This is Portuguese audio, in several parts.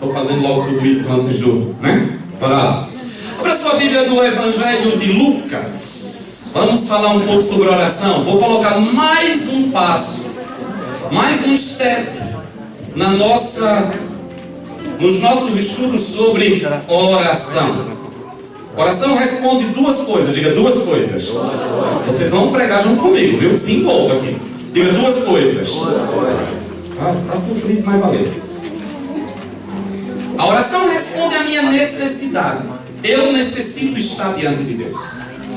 Estou fazendo logo tudo isso antes do... né? Bora lá. Abra sua Bíblia no Evangelho de Lucas. Vamos falar um pouco sobre oração. Vou colocar mais um passo, mais um step nos nossos estudos sobre oração. Oração responde duas coisas. Diga duas coisas. Vocês vão pregar junto comigo, viu? Se envolva aqui. Diga duas coisas. Tá sofrido, mas valeu. A oração responde à minha necessidade. Eu necessito estar diante de Deus.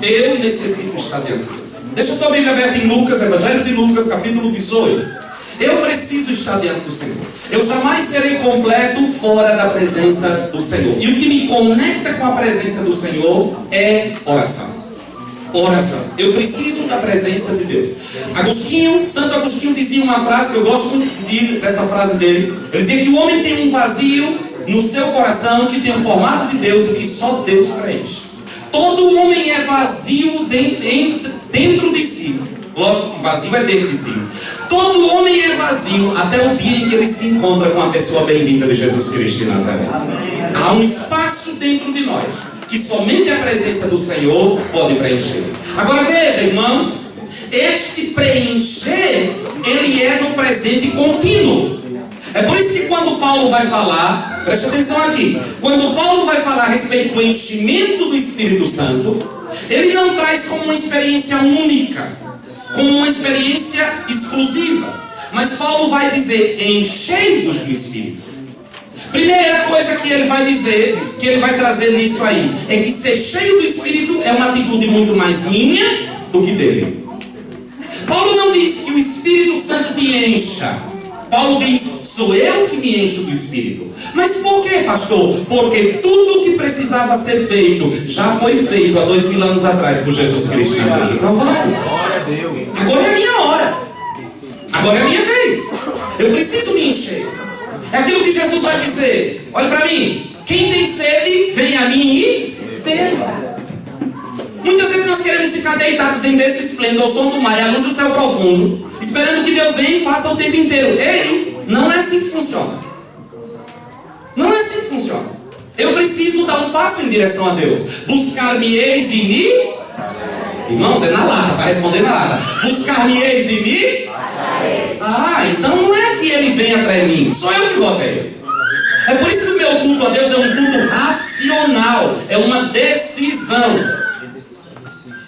Eu necessito estar diante de Deus. Deixa sua Bíblia aberta em Lucas, Evangelho de Lucas, capítulo 18. Eu preciso estar diante do Senhor. Eu jamais serei completo fora da presença do Senhor. E o que me conecta com a presença do Senhor é oração. Oração. Eu preciso da presença de Deus. Santo Agostinho dizia uma frase que eu gosto muito dessa frase dele. Ele dizia que o homem tem um vazio no seu coração que tem o formato de Deus e que só Deus preenche. Todo homem é vazio dentro de si. Lógico que vazio é dentro de si. Todo homem é vazio até o dia em que ele se encontra com a pessoa bendita de Jesus Cristo de Nazaré. Há um espaço dentro de nós que somente a presença do Senhor pode preencher. Agora veja, irmãos, este preencher, ele é no presente contínuo. É por isso que quando Paulo vai falar, preste atenção aqui, quando Paulo vai falar a respeito do enchimento do Espírito Santo, ele não traz como uma experiência única, como uma experiência exclusiva, mas Paulo vai dizer: enchei-vos do Espírito. Primeira coisa que ele vai dizer, que ele vai trazer nisso aí, é que ser cheio do Espírito é uma atitude muito mais minha do que dele. Paulo não diz que o Espírito Santo te encha. Paulo diz: sou eu que me encho do Espírito. Mas por quê, pastor? Porque tudo que precisava ser feito já foi feito há 2000 anos atrás por Jesus Cristo na cruz do Calvário. Agora é a minha hora. Agora é a minha vez. Eu preciso me encher. É aquilo que Jesus vai dizer. Olha para mim. Quem tem sede, vem a mim e beba. Muitas vezes nós queremos ficar deitados em berço esplêndido ao som do mar e à luz do céu profundo, esperando que Deus venha e faça o tempo inteiro. Ei, não é assim que funciona. Não é assim que funciona. Eu preciso dar um passo em direção a Deus. Buscar-me-eis e me... Irmãos, é na lata, para responder na lata. Buscar-me-eis e me... então não é que ele vem atrás de mim, sou eu que vou até ele. É por isso que o meu culto a Deus é um culto racional, é uma decisão.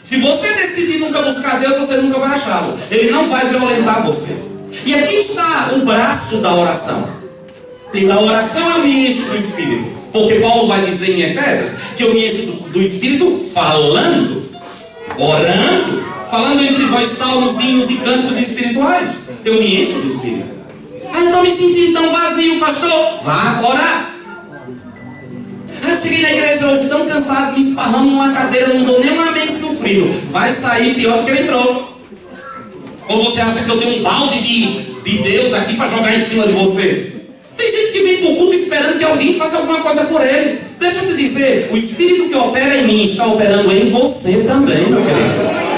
Se você decidir nunca buscar Deus, você nunca vai achá-lo. Ele não vai violentar você. E aqui está o braço da oração. Pela oração eu me encho do Espírito. Porque Paulo vai dizer em Efésios que eu me encho do Espírito falando, orando, falando entre vós salmos, hinos e cânticos espirituais. Eu me encho do Espírito. Estou me sentindo tão vazio, pastor. Vá orar. Eu cheguei na igreja hoje tão cansado, me esparramo numa cadeira, não dou nem um amém sofrido. Vai sair pior do que eu entrou. Ou você acha que eu tenho um balde de Deus aqui para jogar em cima de você? Tem gente que vem para o culto esperando que alguém faça alguma coisa por ele. Deixa eu te dizer, o Espírito que opera em mim está operando em você também, meu querido.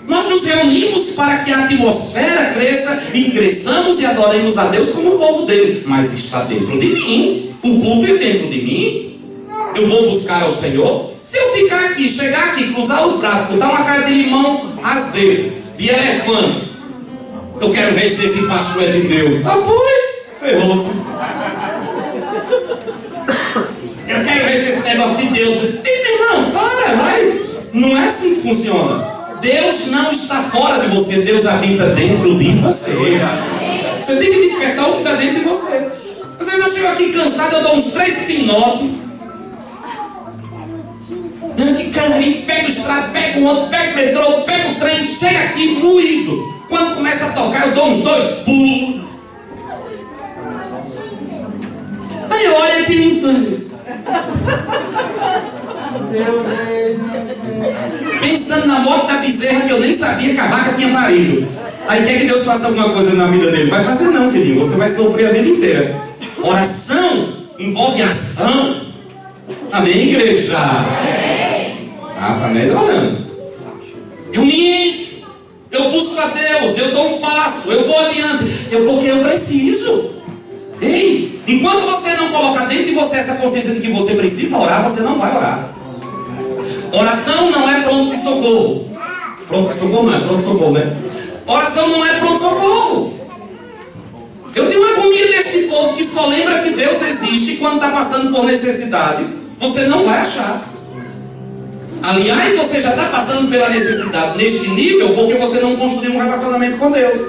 Nós nos reunimos para que a atmosfera cresça e cresçamos e adoremos a Deus como o povo dele. Mas está dentro de mim. O culto é dentro de mim. Eu vou buscar ao Senhor. Se eu ficar aqui, chegar aqui, cruzar os braços, botar uma cara de limão azedo, de elefante, eu quero ver se esse pastor é de Deus. Ferrou-se. Eu quero ver se esse negócio de Deus. Irmão, vai. Não é assim que funciona. Deus não está fora de você, Deus habita dentro de você. Você tem que despertar o que está dentro de você. Às vezes eu chego aqui cansado, eu dou uns 3 pinotes. Aí pego o estrado, pego o outro, pego o metrô, pego o trem, chega aqui moído. Quando começa a tocar, eu dou uns 2 pulos. Aí eu olho aqui nos dois. Pensando na morte da bezerra que eu nem sabia que a vaca tinha parido. Aí quer que Deus faça alguma coisa na vida dele? Vai fazer não, filhinho. Você vai sofrer a vida inteira. Oração envolve ação. Amém, igreja? Tá melhorando. Eu me encho. Eu busco a Deus. Eu dou um passo. Eu vou adiante. Porque eu preciso. Ei, Enquanto você não colocar dentro de você essa consciência de que você precisa orar, você não vai orar. Oração não é pronto de socorro. Pronto de socorro não é pronto de socorro, né? Oração não é pronto de socorro. Eu tenho uma agonia desse povo que só lembra que Deus existe quando está passando por necessidade. Você não vai achar. Aliás, você já está passando pela necessidade neste nível porque você não construiu um relacionamento com Deus.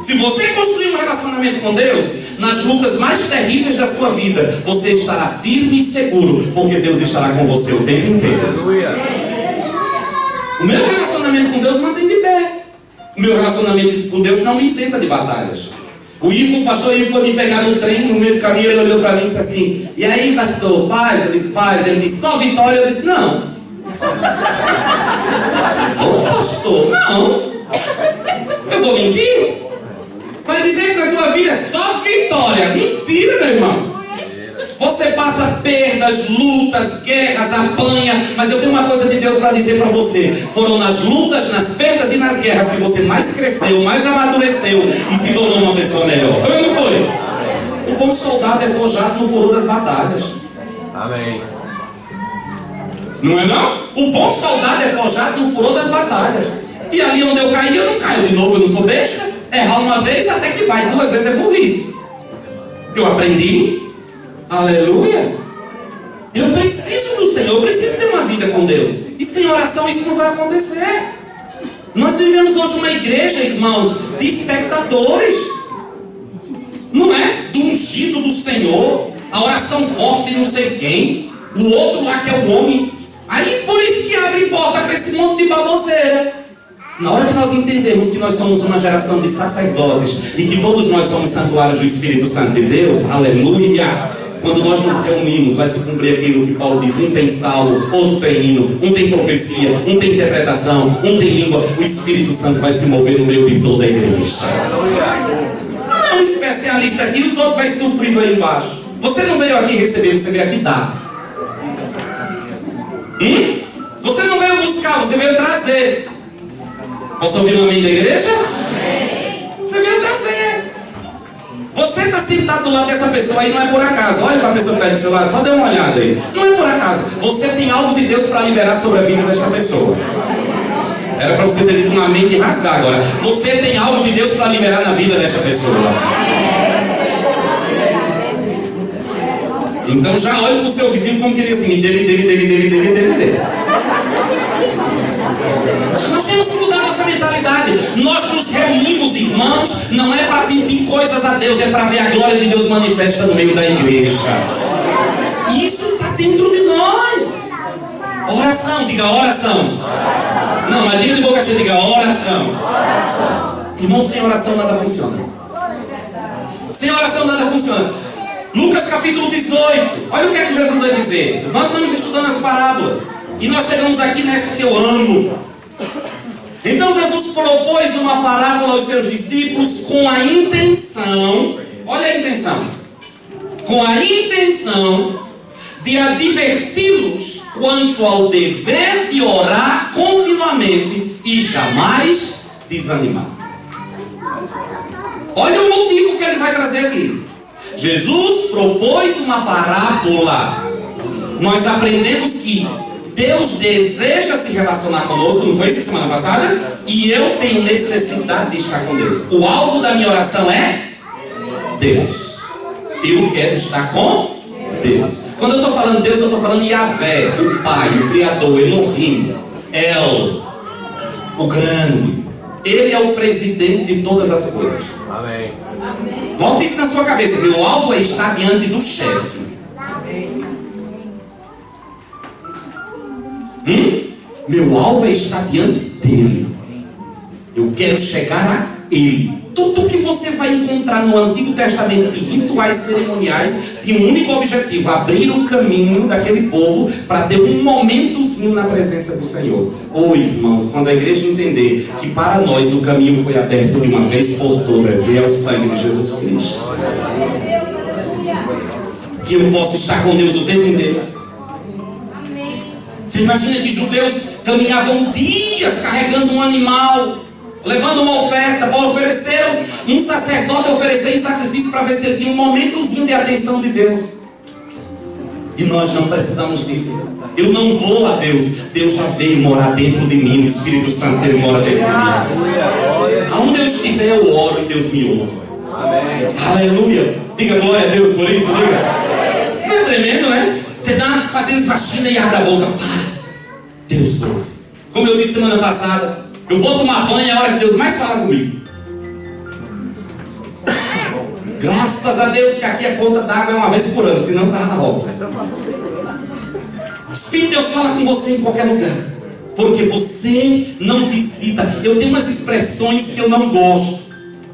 Se você construir um relacionamento com Deus, nas lutas mais terríveis da sua vida, você estará firme e seguro, porque Deus estará com você o tempo inteiro. O meu relacionamento com Deus mantém de pé. O meu relacionamento com Deus não me isenta de batalhas. O pastor Ivo foi me pegar no trem, no meio do caminho, ele olhou para mim e disse assim: e aí, pastor, paz? Eu disse: paz. Ele disse: só vitória? Eu disse: não. Ô, pastor, não. Eu vou mentir? Vai dizer que na tua vida é só vitória. Mentira, meu irmão. Você passa perdas, lutas, guerras, apanha. Mas eu tenho uma coisa de Deus para dizer para você: foram nas lutas, nas perdas e nas guerras que você mais cresceu, mais amadureceu e se tornou uma pessoa melhor. Foi ou não foi? O bom soldado é forjado no furor das batalhas. Amém. Não é não? O bom soldado é forjado no furor das batalhas. E ali onde eu caí, eu não caio de novo, eu não sou besta. Errar uma vez até que vai, 2 vezes é burrice. Eu aprendi. Aleluia. Eu preciso do Senhor, eu preciso ter uma vida com Deus. E sem oração isso não vai acontecer. Nós vivemos hoje uma igreja, irmãos, de espectadores. Não é? Do ungido do Senhor. A oração forte de não sei quem. O outro lá que é o homem. Aí por isso que abre porta para esse monte de baboseira. Na hora que nós entendemos que nós somos uma geração de sacerdotes e que todos nós somos santuários do Espírito Santo de Deus, aleluia! Quando nós nos reunimos, vai se cumprir aquilo que Paulo diz: um tem salmo, outro tem hino, um tem profecia, um tem interpretação, um tem língua. O Espírito Santo vai se mover no meio de toda a igreja. Não é um especialista aqui e os outros vão sofrendo aí embaixo. Você não veio aqui receber, você veio aqui dar. Você não veio buscar, você veio trazer. Posso ouvir o amém da igreja? Você veio trazer. Você está sentado do lado dessa pessoa aí, não é por acaso. Olha para a pessoa que está do seu lado, só dê uma olhada aí. Não é por acaso. Você tem algo de Deus para liberar sobre a vida desta pessoa. Era para você ter dito um amém e rasgar agora. Você tem algo de Deus para liberar na vida desta pessoa. Então já olhe para o seu vizinho como queria assim: me dê. Nós temos que mudar nossa mentalidade. Nós nos reunimos, irmãos, não é para pedir coisas a Deus, é para ver a glória de Deus manifesta no meio da igreja. E isso está dentro de nós. Oração, diga oração. Não, mas diga de boca cheia, diga oração. Irmão, sem oração nada funciona. Sem oração nada funciona. Lucas capítulo 18. Olha o que é que Jesus vai dizer. Nós estamos estudando as parábolas e nós chegamos aqui nesta que eu amo. Então Jesus propôs uma parábola aos seus discípulos com a intenção, olha a intenção, com a intenção de adverti-los quanto ao dever de orar continuamente e jamais desanimar. Olha o motivo que ele vai trazer aqui. Jesus propôs uma parábola. Nós aprendemos que Deus deseja se relacionar conosco, não foi isso semana passada? E eu tenho necessidade de estar com Deus. O alvo da minha oração é Deus. Eu quero estar com Deus. Quando eu estou falando Deus, eu estou falando Yahvé, o Pai, o Criador, Elohim, El, o Grande. Ele é o presidente de todas as coisas. Amém. Bota isso na sua cabeça. Meu alvo é estar diante do chefe. Meu alvo é estar diante dele. Eu quero chegar a ele. Tudo que você vai encontrar no Antigo Testamento de rituais cerimoniais tinha um único objetivo: abrir o caminho daquele povo para ter um momentozinho na presença do Senhor. Irmãos, quando a igreja entender que para nós o caminho foi aberto de uma vez por todas, e é o sangue de Jesus Cristo, que eu posso estar com Deus o tempo inteiro. Você imagina que judeus caminhavam dias carregando um animal, levando uma oferta para oferecer, um sacerdote oferecer em sacrifício para ver se ele tinha um momentozinho de atenção de Deus. E nós não precisamos disso. Eu não vou a Deus, Deus já veio morar dentro de mim, o Espírito Santo dele mora dentro de mim. Aonde eu estiver eu oro e Deus me ouve. Amém. Aleluia. Diga glória a Deus por isso, diga. Isso não é tremendo, né? Você está fazendo faxina e abre a boca, pá, Deus ouve. Como eu disse semana passada, eu vou tomar banho e é a hora que Deus mais fala comigo. Graças a Deus que aqui a conta d'água é uma vez por ano, senão estava na roça. O Espírito de Deus fala com você em qualquer lugar, porque você não visita. Eu tenho umas expressões que eu não gosto.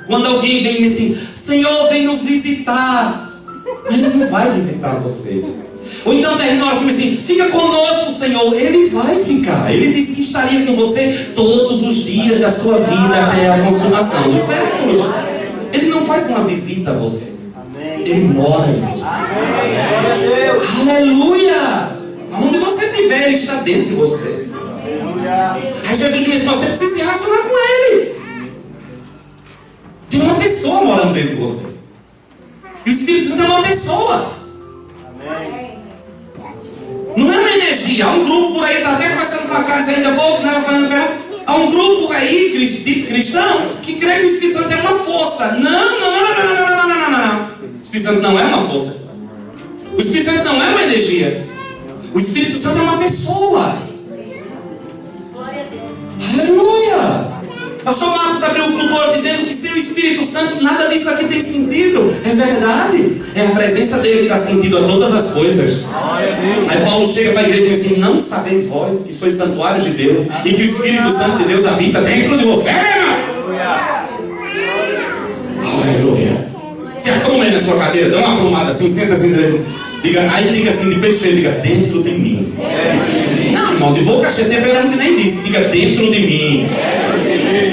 Quando alguém vem e me assim, Senhor, vem nos visitar. Ele não vai visitar você. Ou então termina a oração assim, fica conosco, Senhor. Ele vai ficar. Ele disse que estaria com você todos os dias da sua vida até a consumação dos séculos. Ele não faz uma visita a você. Ele mora em você. Aleluia! Onde você estiver, Ele está dentro de você. Aí Jesus disse, você precisa se relacionar com Ele. Tem uma pessoa morando dentro de você. E o Espírito Santo é uma pessoa. Não é uma energia. Há um grupo por aí, está até conversando com a Carlos ainda há pouco, né? Fazendo pergunta. Há um grupo aí, tipo cristão, que crê que o Espírito Santo é uma força. Não. O Espírito Santo não é uma força. O Espírito Santo não é uma energia. O Espírito Santo é uma pessoa. Glória a Deus. Aleluia. Pastor Marcos abriu o culto hoje dizendo que sem o Espírito Santo nada disso aqui tem sentido. É verdade. É a presença dele que dá sentido a todas as coisas. Aí Paulo chega para a igreja e diz assim, não sabeis vós que sois santuários de Deus e que o Espírito Santo de Deus habita dentro de você, irmão? Aleluia. Se aprume aí na sua cadeira, dá uma aprumada assim, senta assim, diga assim, de peito cheio, diga dentro de mim. Não, irmão, de boca cheia, tem verão que nem disse, diga dentro de mim.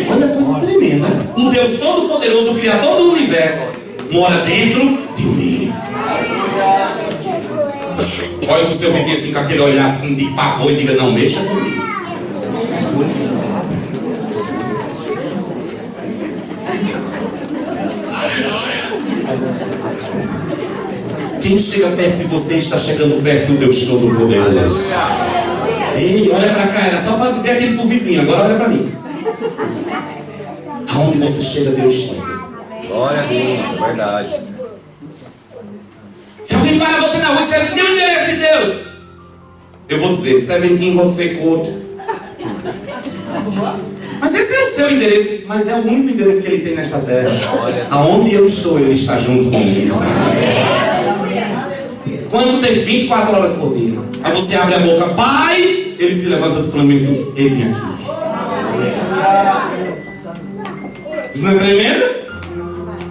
Olha, coisa tremenda. O Deus Todo-Poderoso, o Criador do Universo, mora dentro de mim. Olha para o seu vizinho assim, com aquele olhar assim de pavor e diga, não mexa comigo. Quem chega perto de você está chegando perto do Deus Todo-Poderoso. Ei, olha para cá, era só para dizer aquilo para o vizinho, agora olha para mim. Aonde você chega, Deus chega. Glória a Deus, é verdade. Se alguém para você na rua e você tem o endereço de Deus, eu vou dizer, 17 vão ser Code. Mas esse é o seu endereço, mas é o único endereço que Ele tem nesta terra. Aonde eu estou, Ele está junto comigo. Quanto tempo? 24 horas por dia. Aí você abre a boca, Pai, Ele se levanta do plano e diz assim, eis-me aqui. Isso não é tremendo?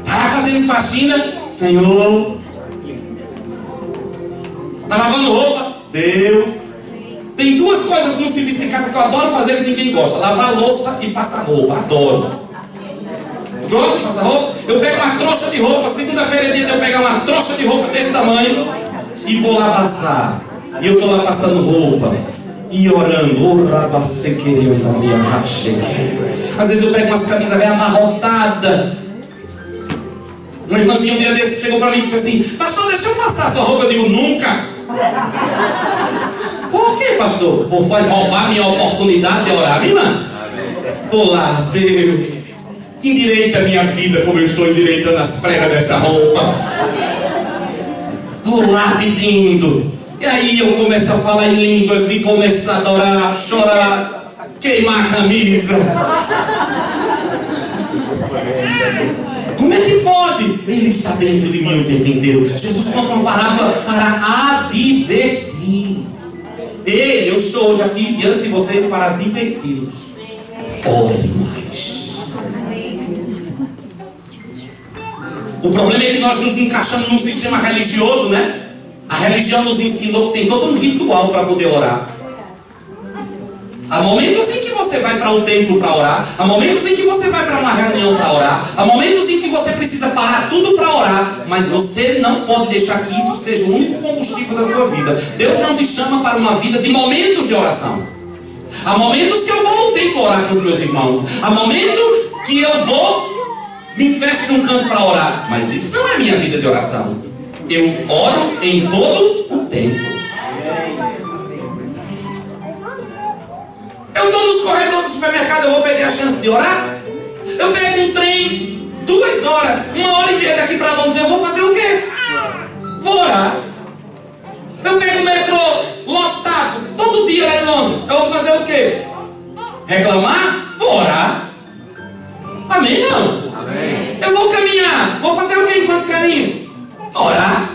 Está fazendo faxina, Senhor. Está lavando roupa, Deus. Tem duas coisas no serviço de casa que eu adoro fazer que ninguém gosta: lavar louça e passar roupa. Adoro. Gosta de passar roupa? Eu pego uma trouxa de roupa, segunda-feira é dia de eu pegar uma trouxa de roupa desse tamanho e vou lá passar. E eu estou lá passando roupa e orando. Às vezes eu pego umas camisas bem amarrotadas. Uma irmãzinha um dia desse chegou para mim e disse assim: pastor, deixa eu passar a sua roupa. Eu digo: nunca. Por que, pastor? Por vai roubar minha oportunidade de orar, minha irmã? Estou lá, Deus, endireita a minha vida como eu estou endireitando as pregas dessa roupa. Estou lá pedindo. E aí eu começo a falar em línguas e começo a adorar, chorar, queimar a camisa. Como é que pode? Ele está dentro de mim o tempo inteiro. Jesus conta uma parábola para advertir. Ei, eu estou hoje aqui diante de vocês para diverti-los. Ore mais. O problema é que nós nos encaixamos num sistema religioso, né? A religião nos ensinou que tem todo um ritual para poder orar. Há momentos em que você vai para o templo para orar. Há momentos em que você vai para uma reunião para orar. Há momentos em que você precisa parar tudo para orar. Mas você não pode deixar que isso seja o único combustível da sua vida. Deus não te chama para uma vida de momentos de oração. Há momentos que eu vou ao templo orar com os meus irmãos. Há momentos que eu vou, me fecho num canto para orar. Mas isso não é minha vida de oração. Eu oro em todo o tempo. Eu estou nos corredores do supermercado, eu vou perder a chance de orar? Eu pego um trem, 2 horas, 1h30 daqui para Londres, eu vou fazer o quê? Vou orar. Eu pego o metrô lotado, todo dia lá em Londres, eu vou fazer o quê? Reclamar? Vou orar. Amém, irmãos? Amém. Eu vou caminhar, vou fazer o quê enquanto caminho? Orar.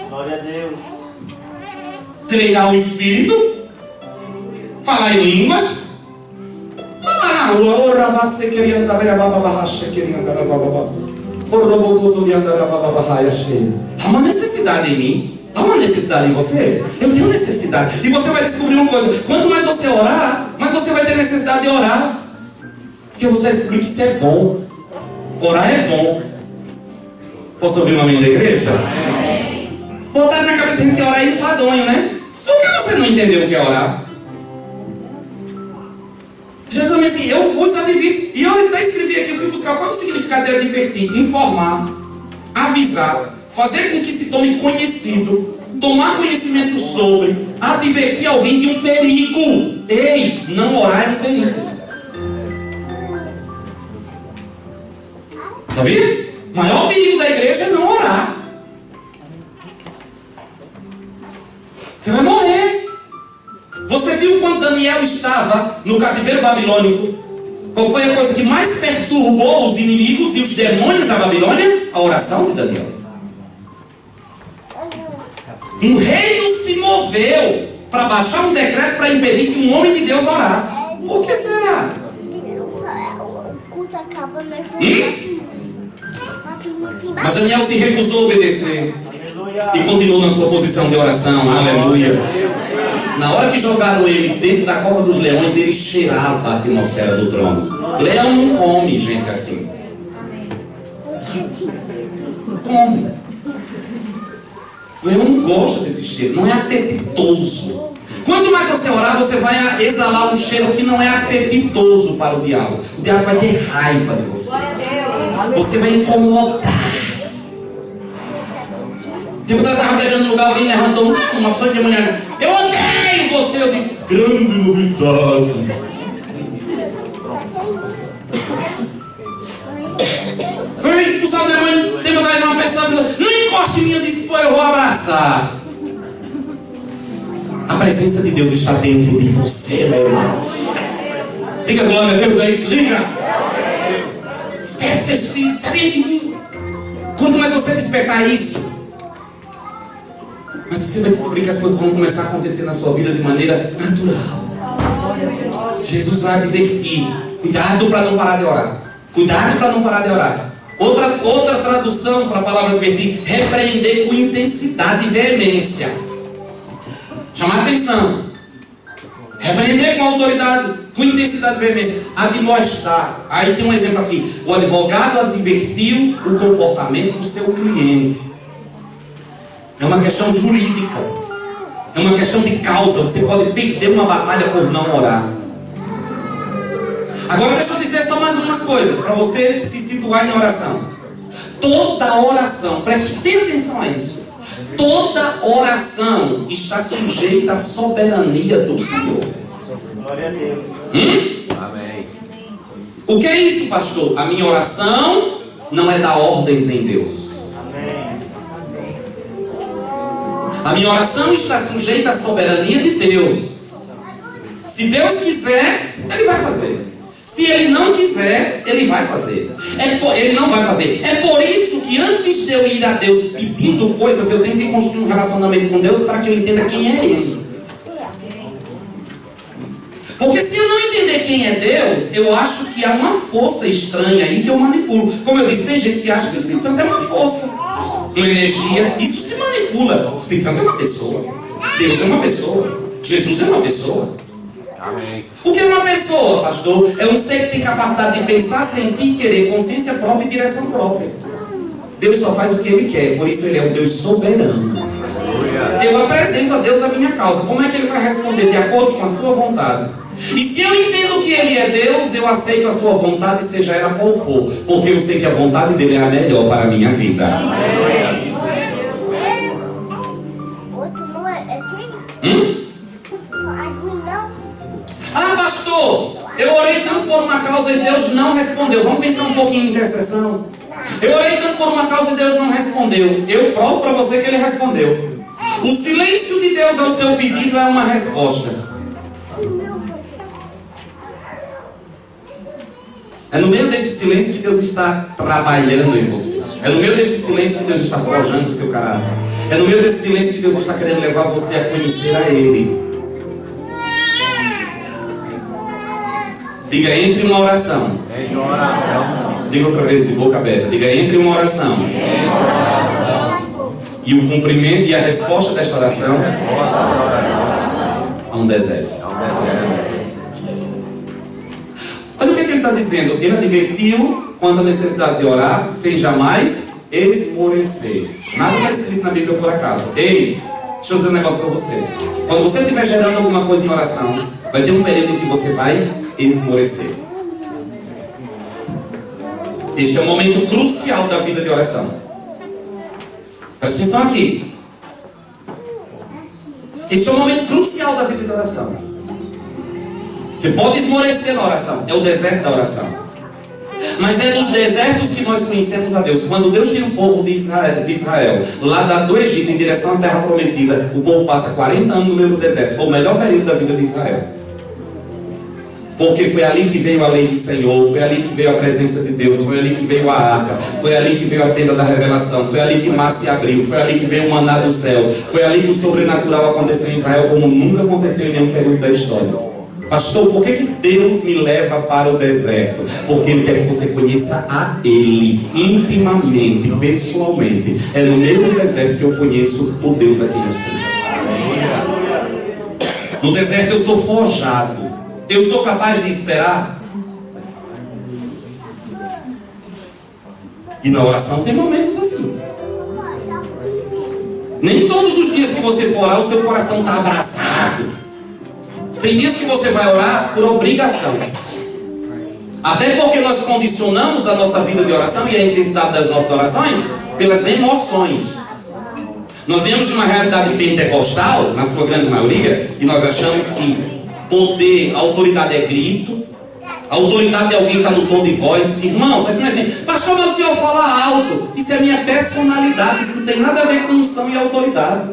Glória a Deus. Treinar o espírito. Falar em línguas. Falar na rua. Há uma necessidade em mim. Há uma necessidade em você. Eu tenho necessidade. E você vai descobrir uma coisa. Quanto mais você orar, mais você vai ter necessidade de orar. Porque você vai descobrir que isso é bom. Orar é bom. Posso ouvir uma amém da igreja? Botaram na cabeça que orar é enfadonho, né? Por que você não entendeu o que é orar? Jesus me disse assim, eu fui, só dividir. E eu até escrevi aqui, eu fui buscar qual é o significado de advertir, informar, avisar, fazer com que se tome conhecido, tomar conhecimento sobre, advertir alguém de um perigo. Ei, não orar é um perigo. Sabia? O maior perigo da igreja é não orar. Você vai morrer. Você viu quando Daniel estava no cativeiro babilônico? Qual foi a coisa que mais perturbou os inimigos e os demônios da Babilônia? A oração de Daniel. Um reino se moveu para baixar um decreto para impedir que um homem de Deus orasse. Por que será? Mas Daniel se recusou a obedecer e continuou na sua posição de oração. Aleluia. Na hora que jogaram ele dentro da cova dos leões, ele cheirava a atmosfera do trono. Leão não come gente assim. Não come. Leão não gosta desse cheiro, não é apetitoso. Quanto mais você orar, você vai exalar um cheiro que não é apetitoso para o diabo. O diabo vai ter raiva de você. Você vai incomodar. Tipo, eu estava pregando no lugar, alguém levantou uma pessoa endemoniada. Eu odeio você. Eu disse, grande novidade. Foi expulsado do demônio, tem vontade de uma pessoa, não encoste em mim. Eu disse, pô, eu vou abraçar. A presença de Deus está dentro de você, meu irmão. Diga glória a Deus, é isso, diga. Desperte seu espírito, está dentro de mim. Quanto mais você despertar isso, mas você vai descobrir que as coisas vão começar a acontecer na sua vida de maneira natural. Jesus vai advertir. Cuidado para não parar de orar. Cuidado para não parar de orar. Outra tradução para a palavra advertir: repreender com intensidade e veemência. Chamar atenção. Repreender com autoridade, com intensidade e veemência. Admoestar. Aí tem um exemplo aqui. O advogado advertiu o comportamento do seu cliente. É uma questão jurídica. É uma questão de causa. Você pode perder uma batalha por não orar. Agora deixa eu dizer só mais umas coisas para você se situar em oração. Toda oração, preste bem atenção a isso. Toda oração está sujeita à soberania do Senhor. Glória a Deus. Amém. O que é isso, pastor? A minha oração não é dar ordens em Deus. A minha oração está sujeita à soberania de Deus. Se Deus quiser, Ele vai fazer. Se Ele não quiser, Ele vai fazer. Ele não vai fazer. É por isso que antes de eu ir a Deus pedindo coisas, eu tenho que construir um relacionamento com Deus para que eu entenda quem é Ele. Porque se eu não entender quem é Deus, eu acho que há uma força estranha aí que eu manipulo. Como eu disse, tem gente que acha que o Espírito Santo é uma força, uma energia. Isso se manipula. O Espírito Santo é uma pessoa. Deus é uma pessoa. Jesus é uma pessoa. Amém. O que é uma pessoa, pastor? É um ser que tem capacidade de pensar, sentir, querer, consciência própria e direção própria. Deus só faz o que Ele quer. Por isso Ele é um Deus soberano. Eu apresento a Deus a minha causa. Como é que Ele vai responder? De acordo com a sua vontade. E se eu entendo que Ele é Deus, eu aceito a sua vontade, seja ela qual for, porque eu sei que a vontade dEle é a melhor para a minha vida. Ah, pastor, eu orei tanto por uma causa e Deus não respondeu. Vamos pensar um pouquinho em intercessão. Eu orei tanto por uma causa e Deus não respondeu. Eu provo para você que Ele respondeu. O silêncio de Deus ao seu pedido é uma resposta. É no meio deste silêncio que Deus está trabalhando em você. É no meio deste silêncio que Deus está forjando o seu caráter. É no meio desse silêncio que Deus está querendo levar você a conhecer a Ele. Diga, entre uma oração. Entre uma oração. Diga outra vez de boca aberta. Diga, entre uma oração. Entre uma oração. E o cumprimento e a resposta desta oração. A um deserto. Olha o que ele está dizendo. Ele advertiu quanto à necessidade de orar sem jamais esmorecer. Nada está escrito na Bíblia por acaso. Ei, deixa eu dizer um negócio para você. Quando você estiver gerando alguma coisa em oração, vai ter um período em que você vai esmorecer. Este é um momento crucial da vida de oração. Presta atenção aqui. Este é um momento crucial da vida de oração. Você pode esmorecer na oração. É o deserto da oração. Mas é nos desertos que nós conhecemos a Deus. Quando Deus tira o povo de Israel lá do Egito em direção à terra prometida, o povo passa 40 anos no meio do deserto. Foi o melhor período da vida de Israel. Porque foi ali que veio a lei do Senhor, foi ali que veio a presença de Deus, foi ali que veio a arca, foi ali que veio a tenda da revelação, foi ali que o mar se abriu, foi ali que veio o maná do céu, foi ali que o sobrenatural aconteceu em Israel como nunca aconteceu em nenhum período da história. Pastor, por que Deus me leva para o deserto? Porque Ele quer que você conheça a Ele intimamente, pessoalmente. É no meio do deserto que eu conheço o Deus a quem eu sirvo. No deserto eu sou forjado. Eu sou capaz de esperar. E na oração tem momentos assim. Nem todos os dias que você for orar, o seu coração está abraçado. Tem dias que você vai orar por obrigação. Até porque nós condicionamos a nossa vida de oração e a intensidade das nossas orações pelas emoções. Nós viemos de uma realidade pentecostal, na sua grande maioria, e nós achamos que poder, autoridade é grito, a autoridade de alguém está no tom de voz. Irmão, faz assim, pastor, mas o senhor fala alto. Isso é minha personalidade, isso não tem nada a ver com unção e autoridade.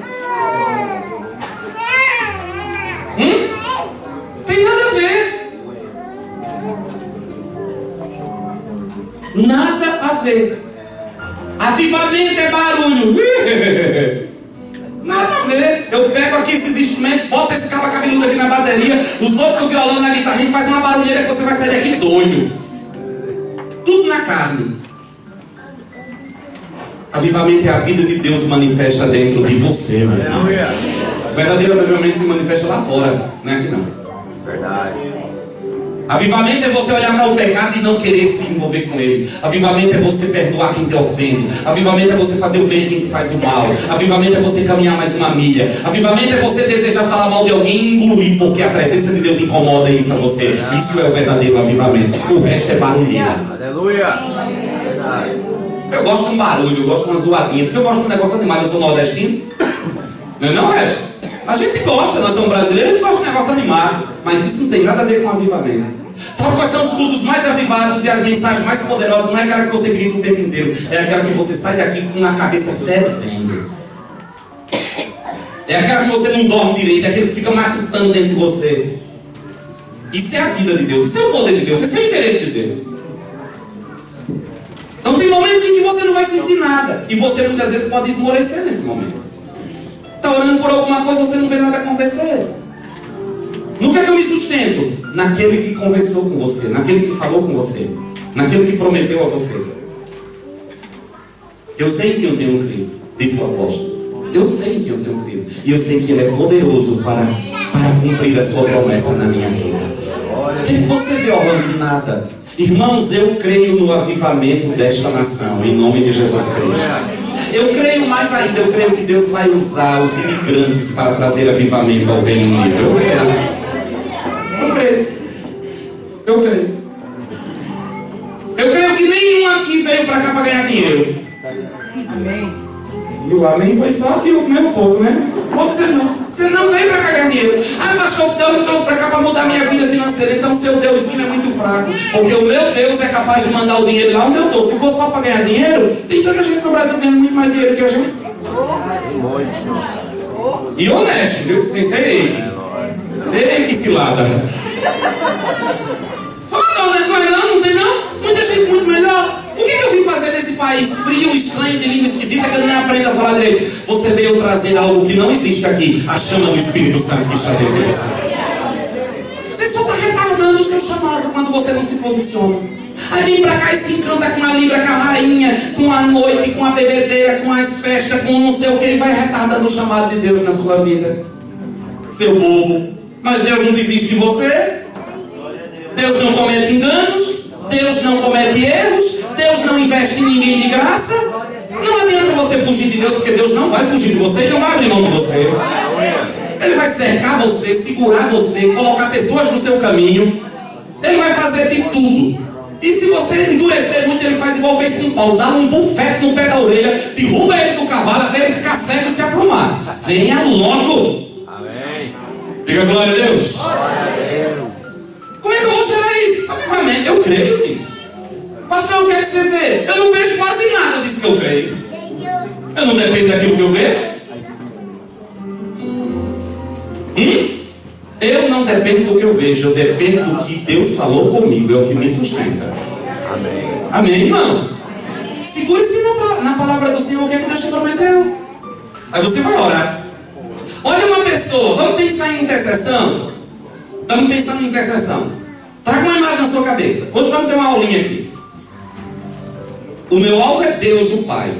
Tem nada a ver. Nada a ver. Avivamento é barulho. Nada a ver. Eu pego aqui esses instrumentos, boto esse cabo cabeludo aqui na bateria, os outros no violão, na guitarra, a gente faz uma barulheira que você vai sair daqui doido. Tudo na carne. Avivamento é a vida de Deus manifesta dentro de você, meu irmão. O verdadeiro avivamento se manifesta lá fora, não é aqui não. Verdade. Avivamento é você olhar para o pecado e não querer se envolver com ele. Avivamento é você perdoar quem te ofende. Avivamento é você fazer o bem a quem te faz o mal. Avivamento é você caminhar mais uma milha. Avivamento é você desejar falar mal de alguém e engolir, porque a presença de Deus incomoda isso a você. Isso é o verdadeiro avivamento. O resto é barulheira. Aleluia. Verdade. Eu gosto de um barulho, eu gosto de uma zoadinha, porque eu gosto de um negócio animado. Eu sou nordestino. Não é? A gente gosta, nós somos brasileiros, a gente gosta de um negócio animado. Mas isso não tem nada a ver com avivamento. Sabe quais são os cultos mais avivados e as mensagens mais poderosas? Não é aquela que você grita o tempo inteiro. É aquela que você sai daqui com a cabeça fervendo. É aquela que você não dorme direito. É aquele que fica matutando dentro de você. Isso é a vida de Deus. Isso é o poder de Deus. Isso é o interesse de Deus. Então tem momentos em que você não vai sentir nada. E você muitas vezes pode esmorecer nesse momento. Está orando por alguma coisa, você não vê nada acontecer. No que é que eu me sustento? Naquele que conversou com você, naquele que falou com você, naquele que prometeu a você. Eu sei que eu tenho crido, disse o apóstolo. Eu sei que eu tenho crido. E eu sei que Ele é poderoso para cumprir a sua promessa na minha vida. O que você vê, Orlando? Nada. Irmãos, eu creio no avivamento desta nação, em nome de Jesus Cristo. Eu creio mais ainda, eu creio que Deus vai usar os imigrantes para trazer avivamento ao Reino Unido. Eu creio. Eu creio. Eu creio que nenhum aqui veio para cá para ganhar dinheiro. Amém. E o amém foi só de um mesmo povo, né? Pode ser não. Você não veio para cá ganhar dinheiro. Ah, pastor, Deus me trouxe para cá para mudar minha vida financeira. Então seu Deusinho é muito fraco. Porque o meu Deus é capaz de mandar o dinheiro lá onde eu estou. Se for só para ganhar dinheiro, tem tanta gente no Brasil ganhando muito mais dinheiro que a gente. E honesto, viu? Sem ser ele. Ei, que cilada. Fala não tem não. Muita gente muito melhor. O que eu vim fazer nesse país frio, estranho, de língua esquisita, que eu nem aprendo a falar direito? Você veio trazer algo que não existe aqui, a chama do Espírito Santo que está dentro de você. Você só está retardando o seu chamado quando você não se posiciona. Aí vem pra cá e se encanta com a libra, com a rainha, com a noite, com a bebedeira, com as festas, com não sei o que, e vai retardando o chamado de Deus na sua vida. Seu bobo. Mas Deus não desiste de você. Deus não comete enganos. Deus não comete erros. Deus não investe em ninguém de graça. Não adianta você fugir de Deus, porque Deus não vai fugir de você. Ele não vai abrir mão de você. Ele vai cercar você, segurar você, colocar pessoas no seu caminho. Ele vai fazer de tudo. E se você endurecer muito, ele faz igual fez com Paulo. Dá um bufete no pé da orelha, derruba ele do cavalo até ele ficar cego e se aprumar. Venha logo. Amém. Diga glória a Deus. Como é que eu vou chegar a isso? Avivamento, eu creio nisso. Pastor, o que é que você vê? Eu não vejo quase nada disso que eu creio. Eu não dependo daquilo que eu vejo. Eu não dependo do que eu vejo. Eu dependo do que Deus falou comigo. É o que me sustenta. Amém. Amém, irmãos? Segure-se na palavra do Senhor. O que é que Deus te prometeu? Aí você vai orar. Olha uma pessoa. Vamos pensar em intercessão? Estamos pensando em intercessão. Traga uma imagem na sua cabeça. Hoje vamos ter uma aulinha aqui. O meu alvo é Deus, o Pai.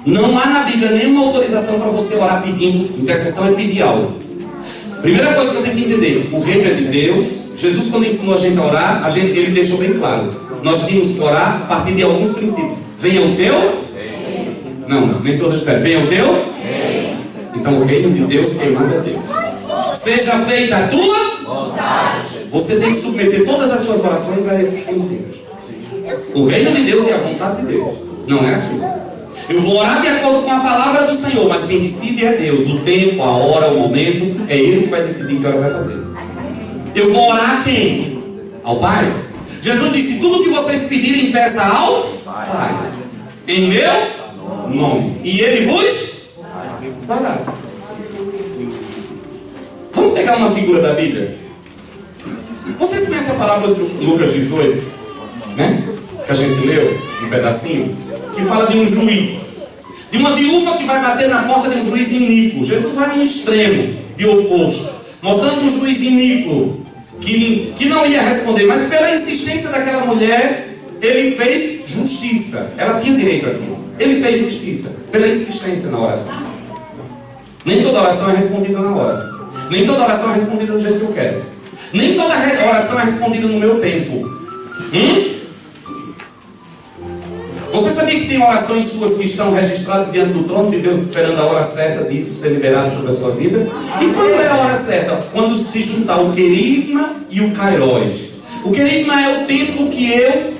Não há na Bíblia nenhuma autorização para você orar pedindo. Intercessão é pedir algo. Primeira coisa que eu tenho que entender: o reino é de Deus. Jesus, quando ensinou a gente a orar, ele deixou bem claro. Nós tínhamos que orar a partir de alguns princípios. Venha o teu? Não, nem todos disseram. Venha o teu? Então o reino de Deus, quem manda é Deus. Seja feita a tua vontade. Você tem que submeter todas as suas orações a esses princípios. O reino de Deus é a vontade de Deus, não é a sua. Eu vou orar de acordo com a palavra do Senhor, mas quem decide é Deus. O tempo, a hora, o momento, é Ele que vai decidir que hora vai fazer. Eu vou orar a quem? Ao Pai. Jesus disse: tudo que vocês pedirem, peça ao Pai, em meu nome, e Ele vos dará. Vamos pegar uma figura da Bíblia. Vocês conhecem a palavra de Lucas 18, né? Que a gente leu, um pedacinho, que fala de um juiz, de uma viúva que vai bater na porta de um juiz iníquo. Jesus vai num extremo de oposto, mostrando um juiz iníquo que não ia responder, mas pela insistência daquela mulher, ele fez justiça. Ela tinha direito àquilo. Ele fez justiça pela insistência na oração. Nem toda oração é respondida na hora. Nem toda oração é respondida do jeito que eu quero. Nem toda oração é respondida no meu tempo. Você sabia que tem orações suas que estão registradas diante do trono de Deus, esperando a hora certa disso ser liberado sobre a sua vida? E quando é a hora certa? Quando se juntar o querigma e o kairos. O querigma é o tempo que eu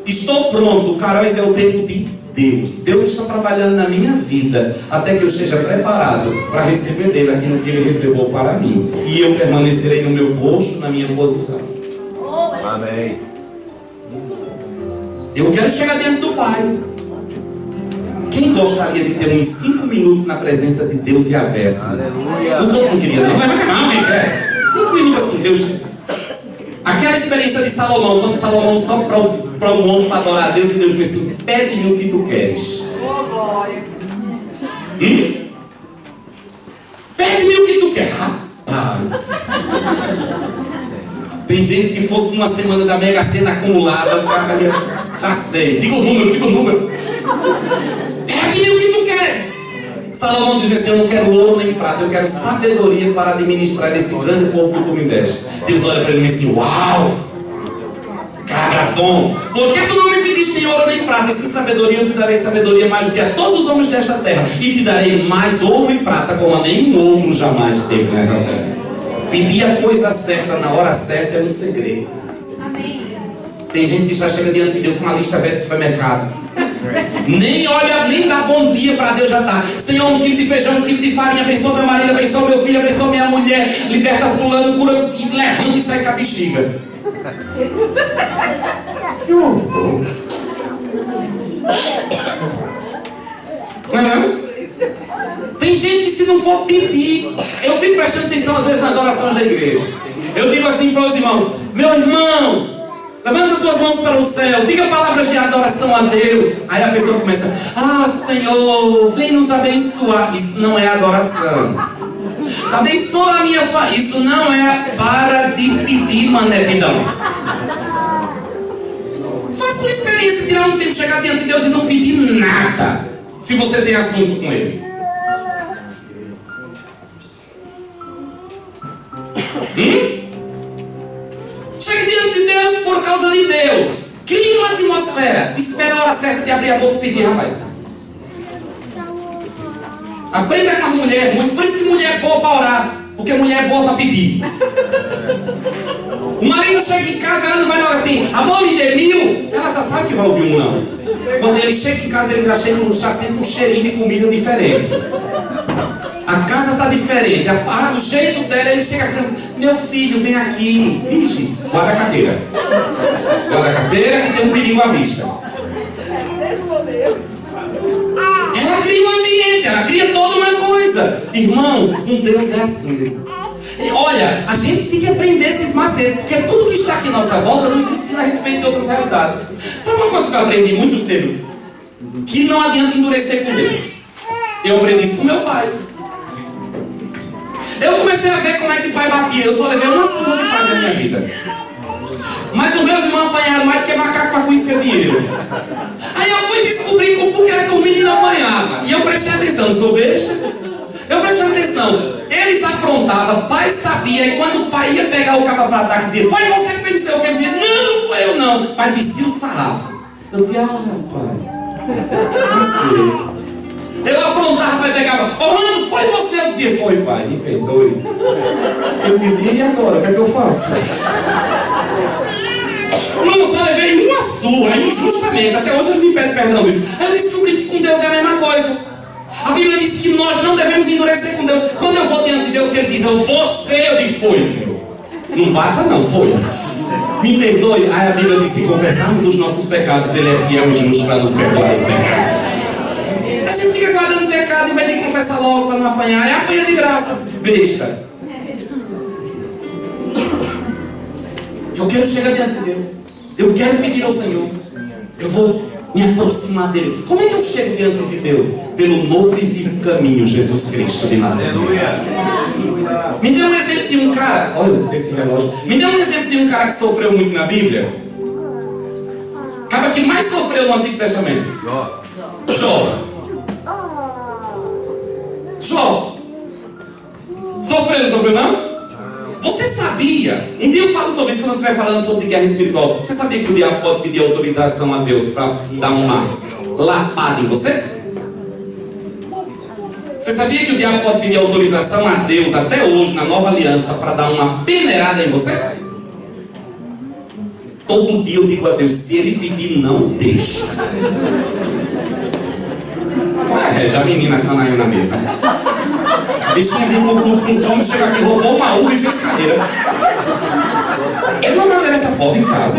estou pronto. O kairos é o tempo de Deus. Deus está trabalhando na minha vida até que eu esteja preparado para receber dele aquilo que ele reservou para mim. E eu permanecerei no meu posto, na minha posição. Amém. Eu quero chegar dentro do Pai. Quem gostaria de ter uns 5 minutos na presença de Deus e a versa? Aleluia. Os outros não queriam, não. Levanta a mão, quem quer? 5 minutos assim, Deus. Aquela experiência de Salomão, quando Salomão sobe para o monte para adorar a Deus, e Deus diz assim: pede-me o que tu queres. Oh, glória. Pede-me o que tu queres. Rapaz. Tem gente que fosse numa semana da Mega Sena acumulada, o cara ia, já sei. Diga o número. Pede-me o que tu queres. Salomão diz assim: eu não quero ouro nem prata, eu quero sabedoria para administrar esse grande povo que tu me deste. Deus olha para ele e diz assim: uau, cabra bom, por que tu não me pediste nem ouro nem prata, e sem sabedoria eu te darei sabedoria mais do que a todos os homens desta terra, e te darei mais ouro e prata como a nenhum outro jamais teve nessa terra. Pedir a coisa certa na hora certa é um segredo. Tem gente que já chega diante de Deus com uma lista velha de supermercado. Nem olha, nem dá bom dia para Deus, já está. Senhor, 1 quilo de feijão, 1 quilo de farinha, abençoa meu marido, abençoa meu filho, abençoa minha mulher, liberta fulano, cura, e levanta e sai com a bexiga. Que horror. Não é não? Tem gente que se não for pedir, eu fico prestando atenção às vezes nas orações da igreja. Eu digo assim para os irmãos: meu irmão, levanta suas mãos para o céu, diga palavras de adoração a Deus. Aí a pessoa começa: ah, Senhor, vem nos abençoar. Isso não é adoração. Abençoa a minha família. Isso não é para de pedir manebidão. Faça uma experiência, tirar um tempo, chegar diante de Deus e não pedir nada, se você tem assunto com Ele. Chegue diante de Deus por causa de Deus. Crie uma atmosfera. Espera a hora certa de abrir a boca e pedir, rapaz. Aprenda com as mulheres. Por isso que mulher é boa para orar, porque mulher é boa para pedir. O marido chega em casa, ela não vai logo assim: amor, me dê 1000. Ela já sabe que vai ouvir um não. Quando ele chega em casa, ele já sente um cheirinho de comida diferente. A casa está diferente. O jeito dela, ele chega a casa: meu filho, vem aqui. Vixe, guarda a carteira. Guarda a carteira que tem um perigo à vista. Ela cria um ambiente, ela cria toda uma coisa. Irmãos, com Deus é assim. E olha, a gente tem que aprender esses macetes, porque tudo que está aqui à nossa volta nos ensina a respeito de outras realidades. Sabe uma coisa que eu aprendi muito cedo? Que não adianta endurecer com Deus. Eu aprendi isso com meu pai. Eu comecei a ver como é que o pai batia. Eu só levei uma surra de pai na minha vida. Mas os meus irmãos apanharam mais do que macaco para conhecer dinheiro. Aí eu fui descobrir por que era que os meninos apanhavam. E eu prestei atenção, não sou besta. Eu prestei atenção. Eles aprontavam, pai sabia. E quando o pai ia pegar o cabo para ataque, dizia: foi você que fez isso? Ele dizia: não foi eu não. O pai descia o sarrafo. Eu dizia: pai, não sei. Eu aprontava, pai pegava: Orlando, foi você? Eu dizia: foi, pai, me perdoe. Eu dizia: e agora, o que é que eu faço? Não, só levei uma surra, injustamente. Até hoje ele me pede perdão disso. Eu descobri que com Deus é a mesma coisa. A Bíblia diz que nós não devemos endurecer com Deus. Quando eu vou diante de Deus, que Ele diz: eu digo: foi, Senhor. Não bata não, foi. Me perdoe. Aí a Bíblia diz: se confessarmos os nossos pecados, Ele é fiel e justo para nos perdoar os pecados. A gente fica guardando pecado em vez de confessar logo para não apanhar. É apanha de graça, besta. Eu quero chegar diante de Deus. Eu quero pedir ao Senhor. Eu vou me aproximar dele. Como é que eu chego diante de Deus? Pelo novo e vivo caminho, Jesus Cristo de Nazaré. Me dê um exemplo de um cara. Olha esse relógio. Me dê um exemplo de um cara que sofreu muito na Bíblia. O cara que mais sofreu no Antigo Testamento. Jó. Sofreu não? Você sabia? Um dia eu falo sobre isso quando eu estiver falando sobre guerra espiritual. Você sabia que o diabo pode pedir autorização a Deus para dar uma lapada em você? Você sabia que o diabo pode pedir autorização a Deus até hoje na nova aliança para dar uma peneirada em você? Todo dia eu digo a Deus: se Ele pedir, não deixa. Já a menina caiu na mesa. A bichinha veio pro culto com fome, chegou aqui, roubou uma uva e fez cadeira. Ele não vai essa pobre em casa.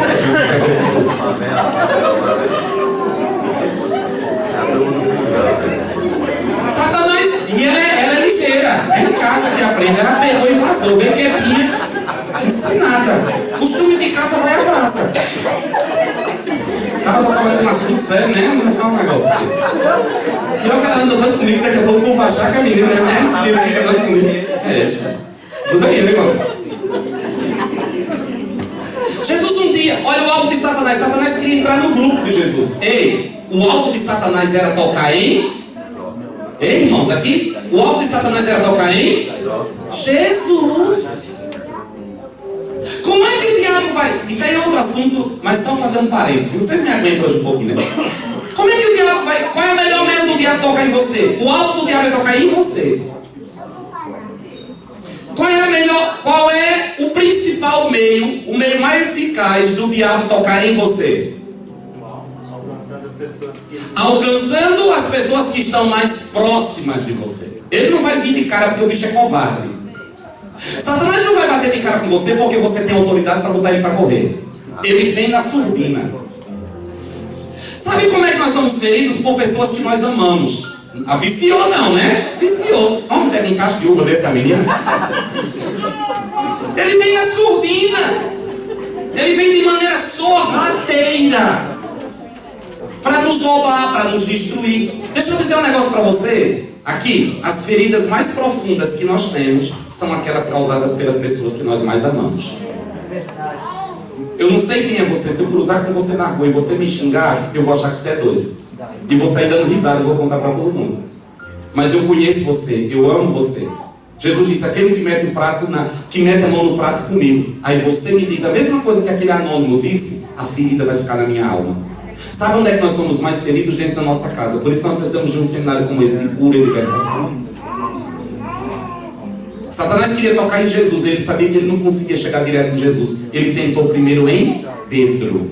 Satanás, e ela é ligeira. É em casa que aprende. Ela pegou e vazou, veio quietinha, ensinada. Costume de casa vai à praça. O cara tá falando com um assunto sério, né? Não vai falar um negócio desse. E eu quero andar tanto comigo, daqui a pouco o povo vai achar que a menina é esse filho fica andando comigo. É isso. Tudo aí, né, irmão? Jesus um dia, olha o alvo de Satanás. Satanás queria entrar no grupo de Jesus. Ei, o alvo de Satanás era tocar em... Ei, irmãos, aqui. O alvo de Satanás era tocar em... Jesus. Como é que o diabo vai... Isso aí é outro assunto, mas só fazer um parênteses. Vocês me aguentam hoje um pouquinho, né? Como é que o diabo vai... Qual é o melhor meio do diabo tocar em você? O alvo do diabo é tocar em você. Qual é o principal meio, o meio mais eficaz do diabo tocar em você? Alcançando as pessoas que estão mais próximas de você. Ele não vai vir de cara porque o bicho é covarde. Satanás não vai bater de cara com você porque você tem autoridade para botar ele para correr. Ele vem na surdina. Sabe como é que nós somos feridos? Por pessoas que nós amamos. A viciou não, né? Viciou. Vamos ter um cacho de uva desse, a menina? Ele vem na surdina. Ele vem de maneira sorrateira para nos roubar, para nos destruir. Deixa eu dizer um negócio para você. Aqui, as feridas mais profundas que nós temos são aquelas causadas pelas pessoas que nós mais amamos. Eu não sei quem é você. Se eu cruzar com você na rua e você me xingar, eu vou achar que você é doido. E vou sair dando risada e vou contar para todo mundo. Mas eu conheço você, eu amo você. Jesus disse, aquele que mete a mão no prato comigo. Aí você me diz a mesma coisa que aquele anônimo disse, a ferida vai ficar na minha alma. Sabe onde é que nós somos mais feridos? Dentro da nossa casa. Por isso nós precisamos de um seminário como esse, de cura e libertação. Satanás queria tocar em Jesus, ele sabia que ele não conseguia chegar direto em Jesus. Ele tentou primeiro em Pedro.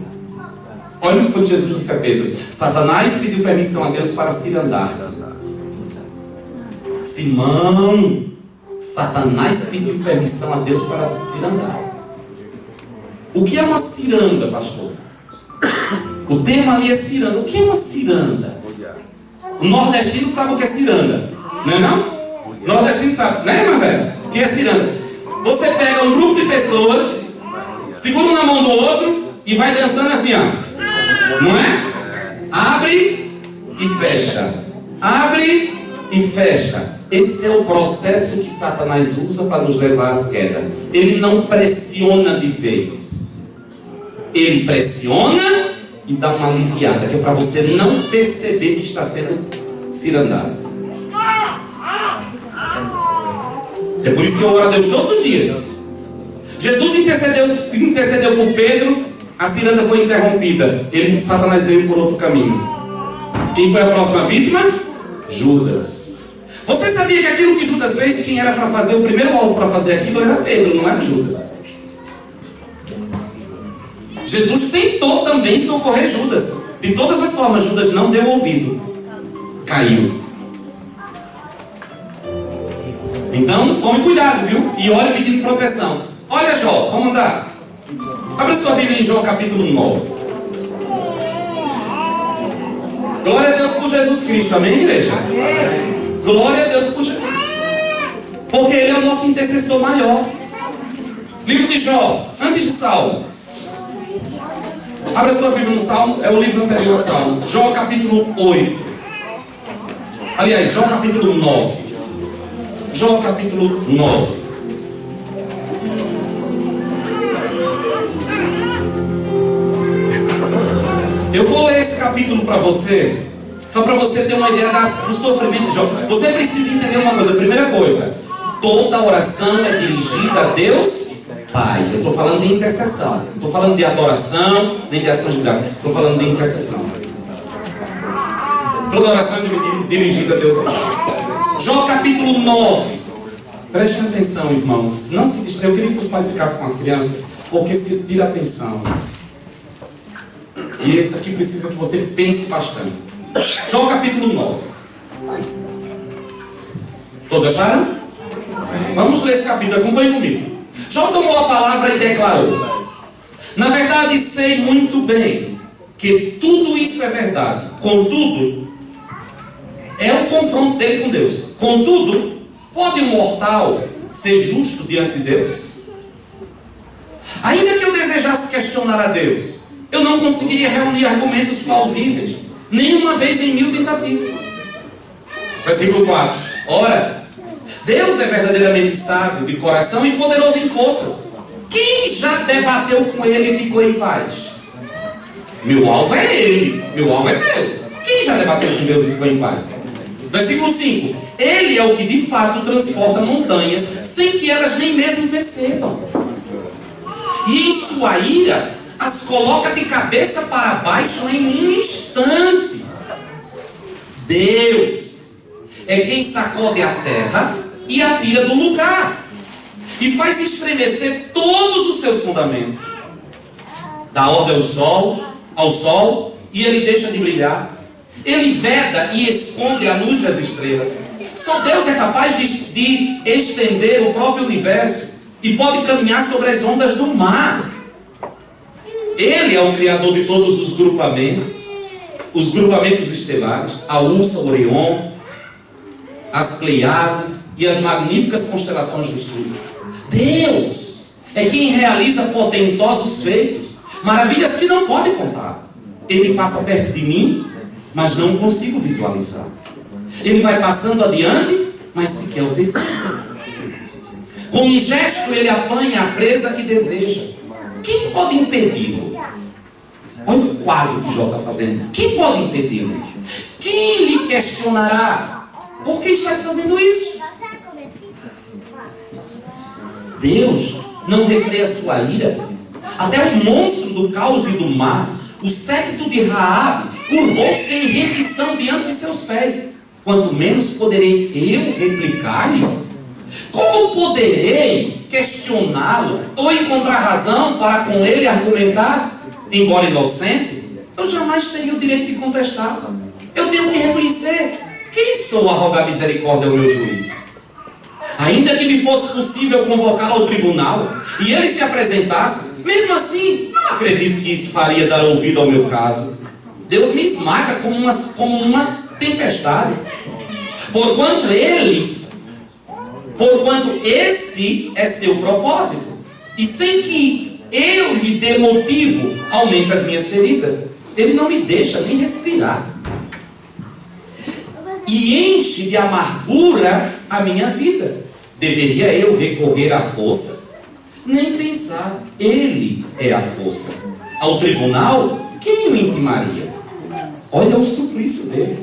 Olha o que foi que Jesus disse a Pedro. Satanás pediu permissão a Deus para cirandar. Simão, Satanás pediu permissão a Deus para cirandar. O que é uma ciranda, pastor? O tema ali é ciranda. O que é uma ciranda? O nordestino sabe o que é ciranda, não é não? O nordestino sabe, né, meu velho? O que é ciranda? Você pega um grupo de pessoas, segura um na mão do outro e vai dançando assim, ó. Não é? Abre e fecha. Abre e fecha. Esse é o processo que Satanás usa para nos levar à queda. Ele não pressiona de vez. Ele pressiona e dá uma aliviada, que é para você não perceber que está sendo cirandado. É por isso que eu oro a Deus todos os dias. Jesus intercedeu por Pedro, a ciranda foi interrompida. Satanás veio por outro caminho. Quem foi a próxima vítima? Judas. Você sabia que aquilo que Judas fez, quem era para fazer, o primeiro alvo para fazer aquilo era Pedro, não era Judas. Jesus tentou também socorrer Judas. De todas as formas, Judas não deu ouvido. Caiu. Então, tome cuidado, viu? E ore pedindo proteção. Olha Jó, vamos andar. Abre sua Bíblia em Jó capítulo 9. Glória a Deus por Jesus Cristo, amém, igreja? Glória a Deus por Jesus. Porque Ele é o nosso intercessor maior. Livro de Jó, antes de Salmo. Abra sua Bíblia no Salmo, é o livro anterior ao Salmo. Jó capítulo 8. Aliás, Jó capítulo 9. Jó capítulo 9. Eu vou ler esse capítulo para você, só para você ter uma ideia do sofrimento de Jó. Você precisa entender uma coisa. Primeira coisa, toda oração é dirigida a Deus Pai. Eu estou falando de intercessão. Não estou falando de adoração, nem de ações de graça. Estou falando de intercessão. Toda oração é dirigida a Deus Pai. Jó capítulo 9. Prestem atenção, irmãos. Não se distraiam. Eu queria que os pais ficassem com as crianças, porque se tira a atenção. E esse aqui precisa que você pense bastante. Jó capítulo 9. Todos acharam? Vamos ler esse capítulo, acompanhe comigo. Jó tomou a palavra e declarou: na verdade sei muito bem que tudo isso é verdade. Contudo, é o confronto dele com Deus. Contudo, pode um mortal ser justo diante de Deus? Ainda que eu desejasse questionar a Deus, eu não conseguiria reunir argumentos plausíveis, nenhuma vez em 1000 tentativas. Versículo 4. Ora, Deus é verdadeiramente sábio de coração e poderoso em forças. Quem já debateu com Ele e ficou em paz? Meu alvo é Ele, meu alvo é Deus. Quem já debateu com Deus e ficou em paz? Versículo 5. Ele é o que de fato transporta montanhas, sem que elas nem mesmo percebam. E em sua ira, as coloca de cabeça para baixo em um instante. Deus é quem sacode a terra e a tira do lugar, e faz estremecer todos os seus fundamentos. Dá ordem ao sol, e ele deixa de brilhar. Ele veda e esconde a luz das estrelas. Só Deus é capaz de estender o próprio universo e pode caminhar sobre as ondas do mar. Ele é o criador de todos os grupamentos estelares, a Ursa, o Orion, as Pleiades e as magníficas constelações do sul. Deus é quem realiza portentosos feitos, maravilhas que não podem contar. Ele passa perto de mim, mas não consigo visualizar. Ele vai passando adiante, mas sequer o desejo. Com um gesto ele apanha a presa que deseja. Quem pode impedi-lo? Olha o quadro que Jó está fazendo. Quem pode impedi-lo? Quem lhe questionará? Por que estás fazendo isso? Deus não refreia sua ira. Até o monstro do caos e do mar, o séquito de Raabe, curvou-se em rendição diante de seus pés. Quanto menos poderei eu replicar-lhe? Como poderei questioná-lo ou encontrar razão para com ele argumentar? Embora inocente, eu jamais teria o direito de contestar. Eu tenho que reconhecer: quem sou a rogar misericórdia ao meu juiz? Ainda que me fosse possível convocá-lo ao tribunal e ele se apresentasse, mesmo assim, não acredito que isso faria dar ouvido ao meu caso. Deus me esmaga como uma tempestade. Porquanto esse é seu propósito, e sem que eu lhe dê motivo, aumenta as minhas feridas. Ele não me deixa nem respirar, e enche de amargura a minha vida. Deveria eu recorrer à força? Nem pensar. Ele é a força. Ao tribunal, quem o intimaria? Olha o suplício dele.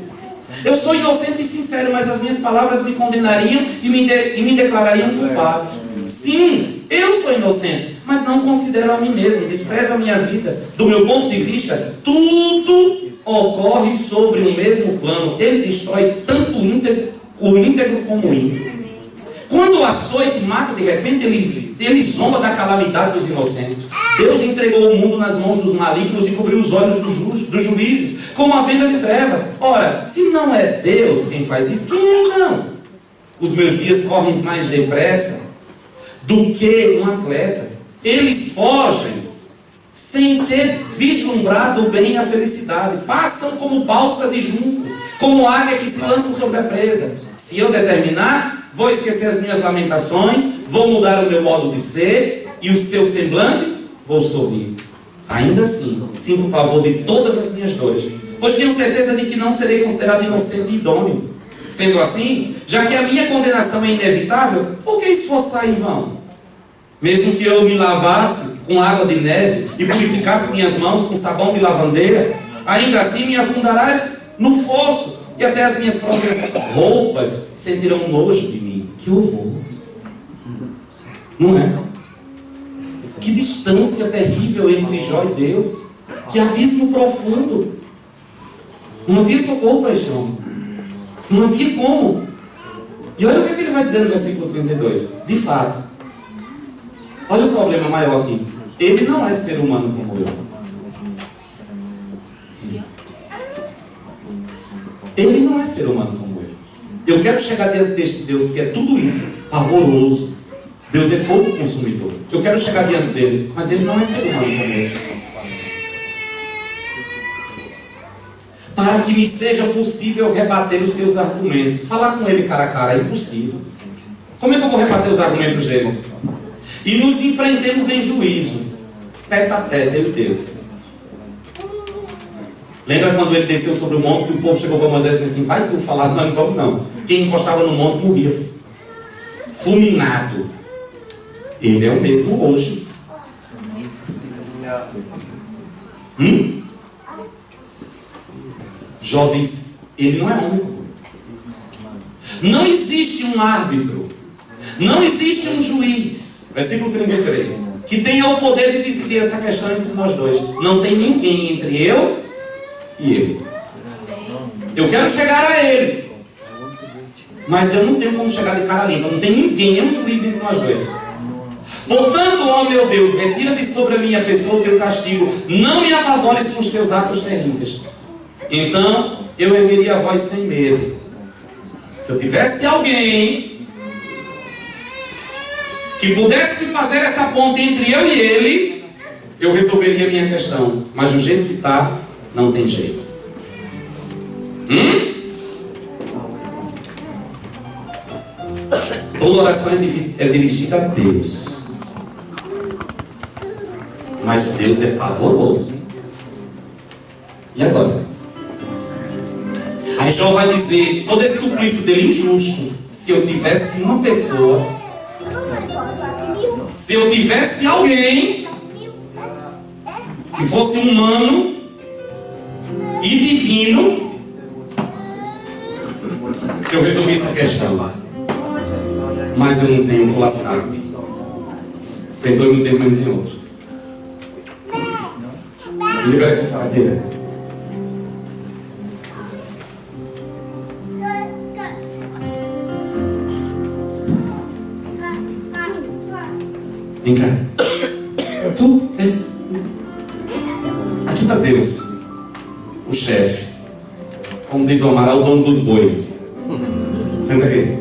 Eu sou inocente e sincero, mas as minhas palavras me condenariam e me declarariam culpado. Sim, eu sou inocente, mas não considero a mim mesmo, desprezo a minha vida. Do meu ponto de vista, tudo ocorre sobre o mesmo plano. Ele destrói tanto o íntegro como o ímpio. Quando o açoite mata de repente, ele zomba da calamidade dos inocentes. Deus entregou o mundo nas mãos dos malignos e cobriu os olhos dos juízes, como a venda de trevas. Ora, se não é Deus quem faz isso, quem é então? Os meus dias correm mais depressa do que um atleta. Eles fogem sem ter vislumbrado o bem e a felicidade. Passam como balsa de junco, como águia que se lança sobre a presa. Se eu determinar, vou esquecer as minhas lamentações, vou mudar o meu modo de ser, e o seu semblante, vou sorrir. Ainda assim, sinto o pavor de todas as minhas dores, pois tenho certeza de que não serei considerado inocente e idôneo. Sendo assim, já que a minha condenação é inevitável, por que esforçar em vão? Mesmo que eu me lavasse com água de neve e purificasse minhas mãos com sabão de lavandeira, ainda assim me afundará no fosso, e até as minhas próprias roupas sentirão nojo de mim. Que horror! Não é? Que distância terrível entre Jó e Deus. Que abismo profundo. Não havia socorro para este homem. Não havia como. E olha o que ele vai dizer no versículo 32. De fato, olha o problema maior aqui. Ele não é ser humano como eu. Ele não é ser humano como eu. Eu quero chegar diante deste Deus que é tudo isso, pavoroso. Deus é fogo consumidor. Eu quero chegar diante dele, mas ele não é ser humano como eu. Para que me seja possível rebater os seus argumentos. Falar com ele cara a cara é impossível. Como é que eu vou rebater os argumentos dele? E nos enfrentemos em juízo, tete a tete, eu e Deus. Lembra quando ele desceu sobre o monte, que o povo chegou para Moisés e disse assim: vai tu falar? Não vamos não. Quem encostava no monte morria fulminado. Ele é o mesmo hoje. Jó diz: ele não é homem. Não existe um árbitro, não existe um juiz. Versículo 33. que tenha o poder de decidir essa questão entre nós dois. Não tem ninguém entre eu e ele. Eu quero chegar a ele, mas eu não tenho como chegar de cara limpa. Não tem ninguém, nenhum juiz entre nós dois. Portanto, ó meu Deus, retira de sobre a minha pessoa o teu castigo. Não me apavores com os teus atos terríveis. Então eu ergueria a voz sem medo. Se eu tivesse alguém que pudesse fazer essa ponte entre eu e ele, eu resolveria a minha questão. Mas do jeito que está, não tem jeito. Toda oração é dirigida a Deus. Mas Deus é pavoroso. E agora? Aí Jó vai dizer, todo esse suplício dele injusto, se eu tivesse uma pessoa, se eu tivesse alguém que fosse humano e divino, eu resolvi essa questão. Mas eu não tenho, estou lascado. Perdoe-me o tempo, mas não tem outro. Me libera dessa cadeira. Vem cá. Tu? Aqui está Deus, o chefe. Como diz o Amaral, o dono dos bois. Senta aqui.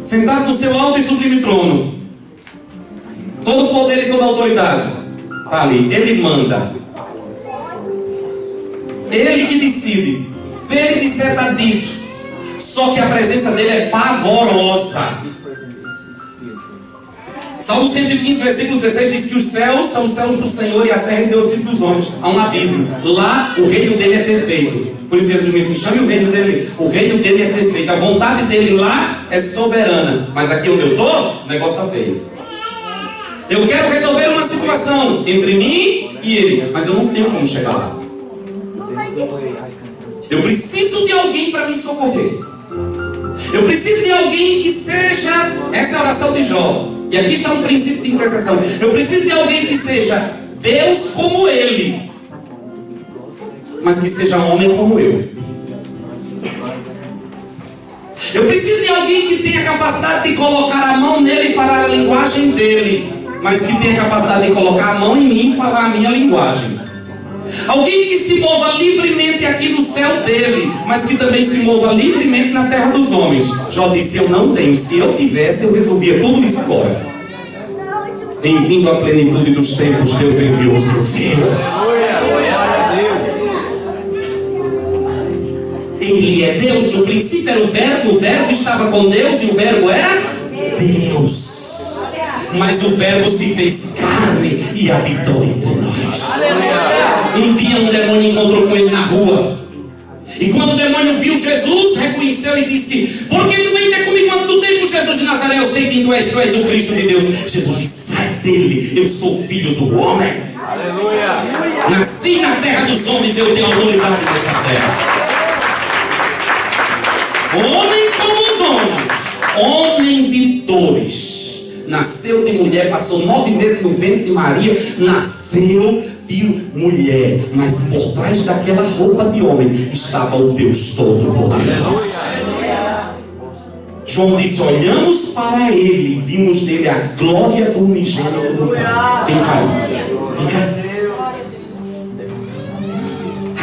Sentado no seu alto e sublime trono. Todo o poder e toda a autoridade está ali. Ele manda. Ele que decide. Se ele disser, está dito. Só que a presença dele é pavorosa. Salmo 115, versículo 16 diz que os céus são os céus do Senhor e a terra de Deus, filho dos homens. Há um abismo. Lá o reino dele é perfeito. Por isso Jesus me disse, chame o reino dele. O reino dele é perfeito. A vontade dele lá é soberana. Mas aqui onde eu estou, o negócio está feio. Eu quero resolver uma situação entre mim e ele, mas eu não tenho como chegar lá. Eu preciso de alguém para me socorrer. Eu preciso de alguém que seja, essa é a oração de Jó. E aqui está um princípio de intercessão. Eu preciso de alguém que seja Deus como ele, mas que seja homem como eu. Eu preciso de alguém que tenha capacidade de colocar a mão nele e falar a linguagem dele, mas que tenha capacidade de colocar a mão em mim e falar a minha linguagem. Alguém que se mova livremente aqui no céu dele, mas que também se mova livremente na terra dos homens. Jó disse, eu não tenho. Se eu tivesse, eu resolvia tudo isso agora. Em vindo à plenitude dos tempos, Deus enviou o seu Filho. Ele é Deus. No princípio era o verbo estava com Deus e o verbo era Deus. Mas o verbo se fez carne e habitou entre nós. Um dia um demônio encontrou com ele na rua. E quando o demônio viu Jesus, reconheceu e disse, por que tu vem ter comigo quando tu tem com Jesus de Nazaré? Eu sei quem tu és o Cristo de Deus. Jesus disse, sai dele, eu sou filho do homem. Aleluia. Nasci na terra dos homens, eu tenho autoridade nesta terra. Homem como os homens, homem de dores. Nasceu de mulher, passou 9 meses no ventre de Maria, nasceu de mulher, mas por trás daquela roupa de homem estava o Deus Todo-Poderoso. João disse, olhamos para ele e vimos nele a glória do unigênito do Pai. Vem cá, vem cá.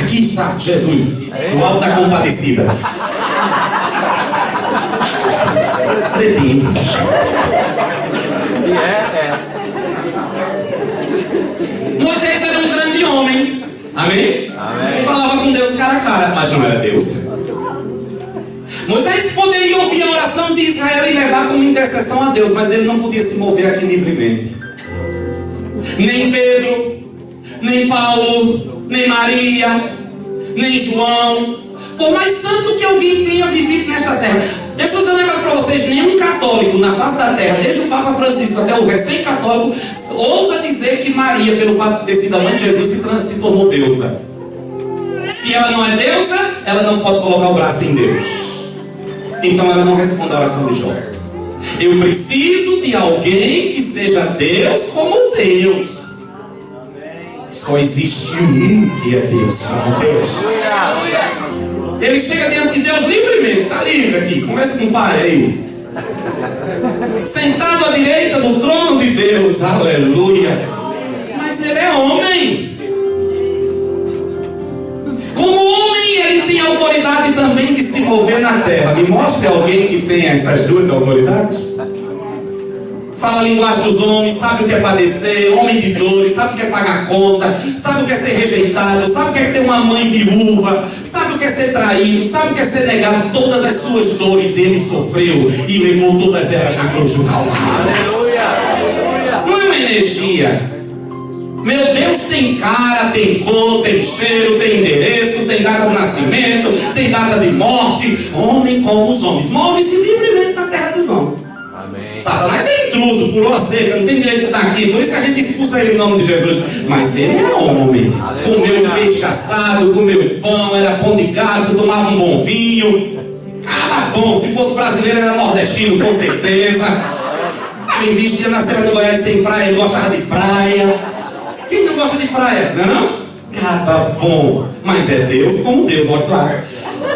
Aqui está Jesus, do alto da compadecida. Acredite. Moisés era um grande homem. Amém? Amém? Falava com Deus cara a cara, mas não era Deus. Moisés poderia ouvir a oração de Israel e levar como intercessão a Deus, mas ele não podia se mover aqui livremente. Nem Pedro, nem Paulo, nem Maria, nem João. Por mais santo que alguém tenha vivido nesta terra. Deixa eu dizer um negócio para vocês, nenhum católico na face da terra, desde o Papa Francisco até o recém-católico, ousa dizer que Maria, pelo fato de ter sido a mãe de Jesus, se tornou deusa. Se ela não é deusa, ela não pode colocar o braço em Deus. Então ela não responde a oração de Jó. Eu preciso de alguém que seja Deus como Deus. Só existe um que é Deus como Deus. Ele chega diante de Deus livremente. Está livre aqui, conversa com o pai aí. Sentado à direita do trono de Deus, aleluia. Mas ele é homem. Como homem, ele tem autoridade também de se mover na terra. Me mostre alguém que tenha essas duas autoridades. Fala a linguagem dos homens, sabe o que é padecer, homem de dores, sabe o que é pagar conta, sabe o que é ser rejeitado, sabe o que é ter uma mãe viúva, sabe o que é ser traído, sabe o que é ser negado. Todas as suas dores ele sofreu e levou todas elas na cruz do Calvário. Não é uma energia. Meu Deus tem cara, tem cor, tem cheiro, tem endereço, tem data de nascimento, tem data de morte. Homem como os homens, move-se livremente na terra dos homens. Satanás é intruso, pulou a cerca, não tem direito de estar aqui. Por isso que a gente expulsa ele em nome de Jesus. Mas ele é homem. Comeu peixe assado, comeu pão, era pão de gado, tomava um bom vinho. Cara bom, se fosse brasileiro era nordestino, com certeza. Também vestia na Serra do Goiás sem praia, ele gostava de praia. Quem não gosta de praia, não é não? Cara bom. Mas é Deus como Deus, olha lá.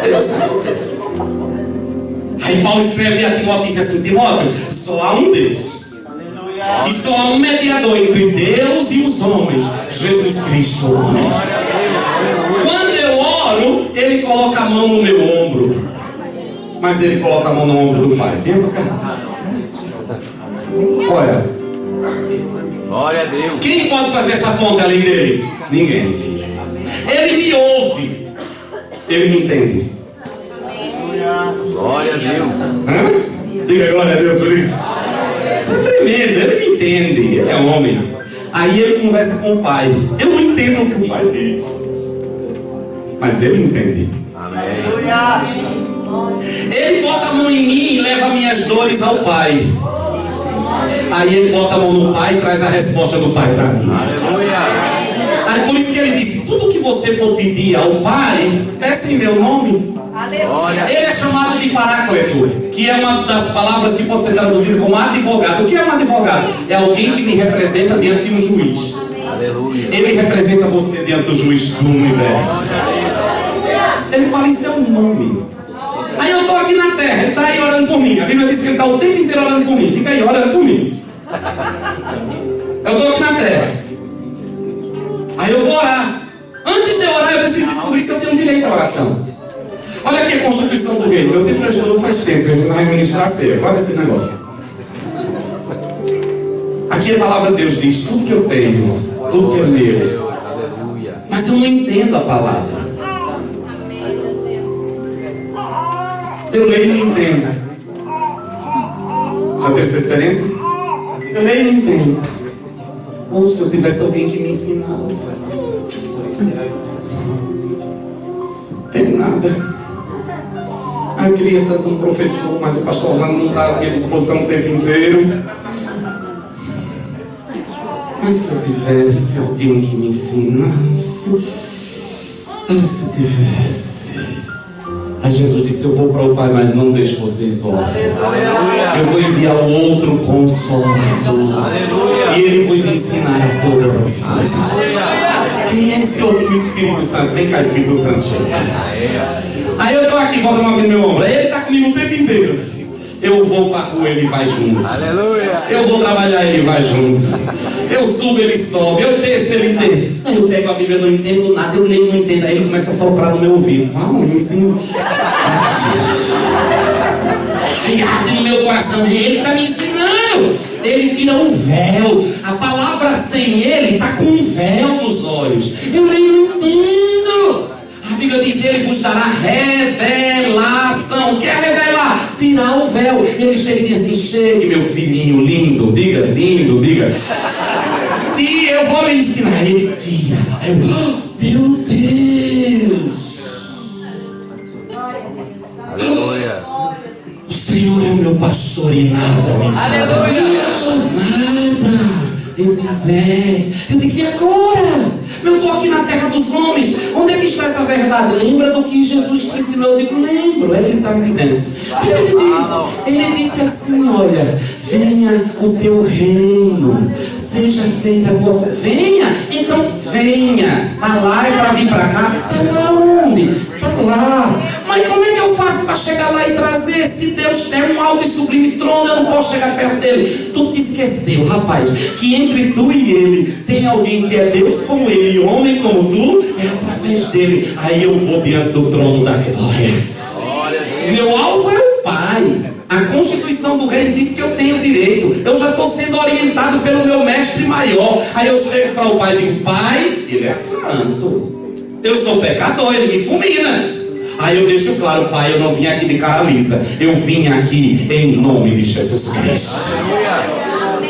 Deus como Deus. Aí Paulo escreve a Timóteo assim: Timóteo, só há um Deus. E só há um mediador entre Deus e os homens, Jesus Cristo, o homem. Quando eu oro, ele coloca a mão no meu ombro. Mas ele coloca a mão no ombro do Pai. Vem pra cá. Olha. Glória a Deus. Quem pode fazer essa ponte além dele? Ninguém. Ele me ouve. Ele me entende. Glória a Deus. Hã? Diga glória a Deus por isso. Isso é tremendo, ele me entende, ele é homem. Aí ele conversa com o pai. Eu não entendo o que o pai diz, mas ele entende. Amém. Ele bota a mão em mim e leva minhas dores ao pai. Aí ele bota a mão no pai e traz a resposta do pai para mim. Aleluia. Aí por isso que ele disse: tudo que você for pedir ao pai, peça em meu nome. Ele é chamado de Paráclito, que é uma das palavras que pode ser traduzida como advogado. O que é um advogado? É alguém que me representa diante de um juiz. Aleluia. Ele representa você diante do juiz do universo. Ele fala em seu nome. Aí eu estou aqui na terra, ele está aí orando por mim. A Bíblia diz que ele está o tempo inteiro orando por mim. Fica aí orando por mim. Eu estou aqui na terra. Aí eu vou orar. Antes de eu orar, eu preciso descobrir se eu tenho direito à oração. Olha aqui a Constituição do Reino. Meu tempo já estudou faz tempo. Ele vai ministrar a ceia. Olha esse negócio. Aqui a palavra de Deus diz: tudo que eu tenho, tudo que é meu. Mas eu não entendo a palavra. Eu leio e não entendo. Já teve essa experiência? Eu leio e não entendo. Ou se eu tivesse alguém que me ensinasse. Não tem nada. Eu queria tanto um professor, mas o pastor Orlando não está à minha disposição o tempo inteiro. Mas se eu tivesse alguém que me ensinasse, se eu tivesse. Aí Jesus disse: eu vou para o Pai, mas não deixo vocês órfãos. Eu vou enviar o outro Consolador. E ele vos ensinará todas as coisas. Quem é esse outro do Espírito Santo? Vem cá, Espírito Santo, chega. Aí eu estou aqui, bota a mão no meu ombro. Aí ele está comigo o tempo inteiro. Eu vou para a rua, ele vai junto. Aleluia. Eu vou trabalhar, ele vai junto. Eu subo, ele sobe. Eu desço, ele desce. Aí eu pego a Bíblia, não entendo nada. Eu leio, não entendo. Aí ele começa a soprar no meu ouvido. Vamos, me ensina. Aí arde no meu coração. Ele está me ensinando. Ele tira o véu. A palavra sem ele está com um véu nos olhos. Eu leio, não entendo. A Bíblia diz: ele vos dará revelação. O que é revelar? Tirar o véu. Ele chega e diz assim: chegue, meu filhinho lindo. Diga, lindo, diga. Tia, eu vou lhe ensinar. Ele tira. Meu Deus. Aleluia. O Senhor é o meu pastor e nada me falta. Aleluia. Nada. Ele diz: eu digo: e agora? Eu estou aqui na terra dos homens. Onde é que está essa verdade? Lembra do que Jesus te ensinou? Eu digo, lembro. Ele está me dizendo. O que ele disse? Ele disse assim, olha, venha o teu reino, seja feita a tua vontade. Venha, então venha. Está lá, é para vir para cá? Está lá onde? Está lá. Mas como é que eu faço para chegar lá e trazer? Se Deus der um alto e sublime trono, eu não posso chegar perto dele. Tu te esqueceu, rapaz, que entre tu e ele tem alguém que é Deus como ele e homem como tu, é através dele. Aí eu vou diante do trono da glória. Meu alvo é o Pai. A Constituição do Reino diz que eu tenho direito. Eu já estou sendo orientado pelo meu mestre maior. Aí eu chego para o Pai e digo, Pai, ele é santo. Eu sou pecador, ele me fulmina. Aí eu deixo claro, Pai, eu não vim aqui de cara lisa. Eu vim aqui em nome de Jesus Cristo.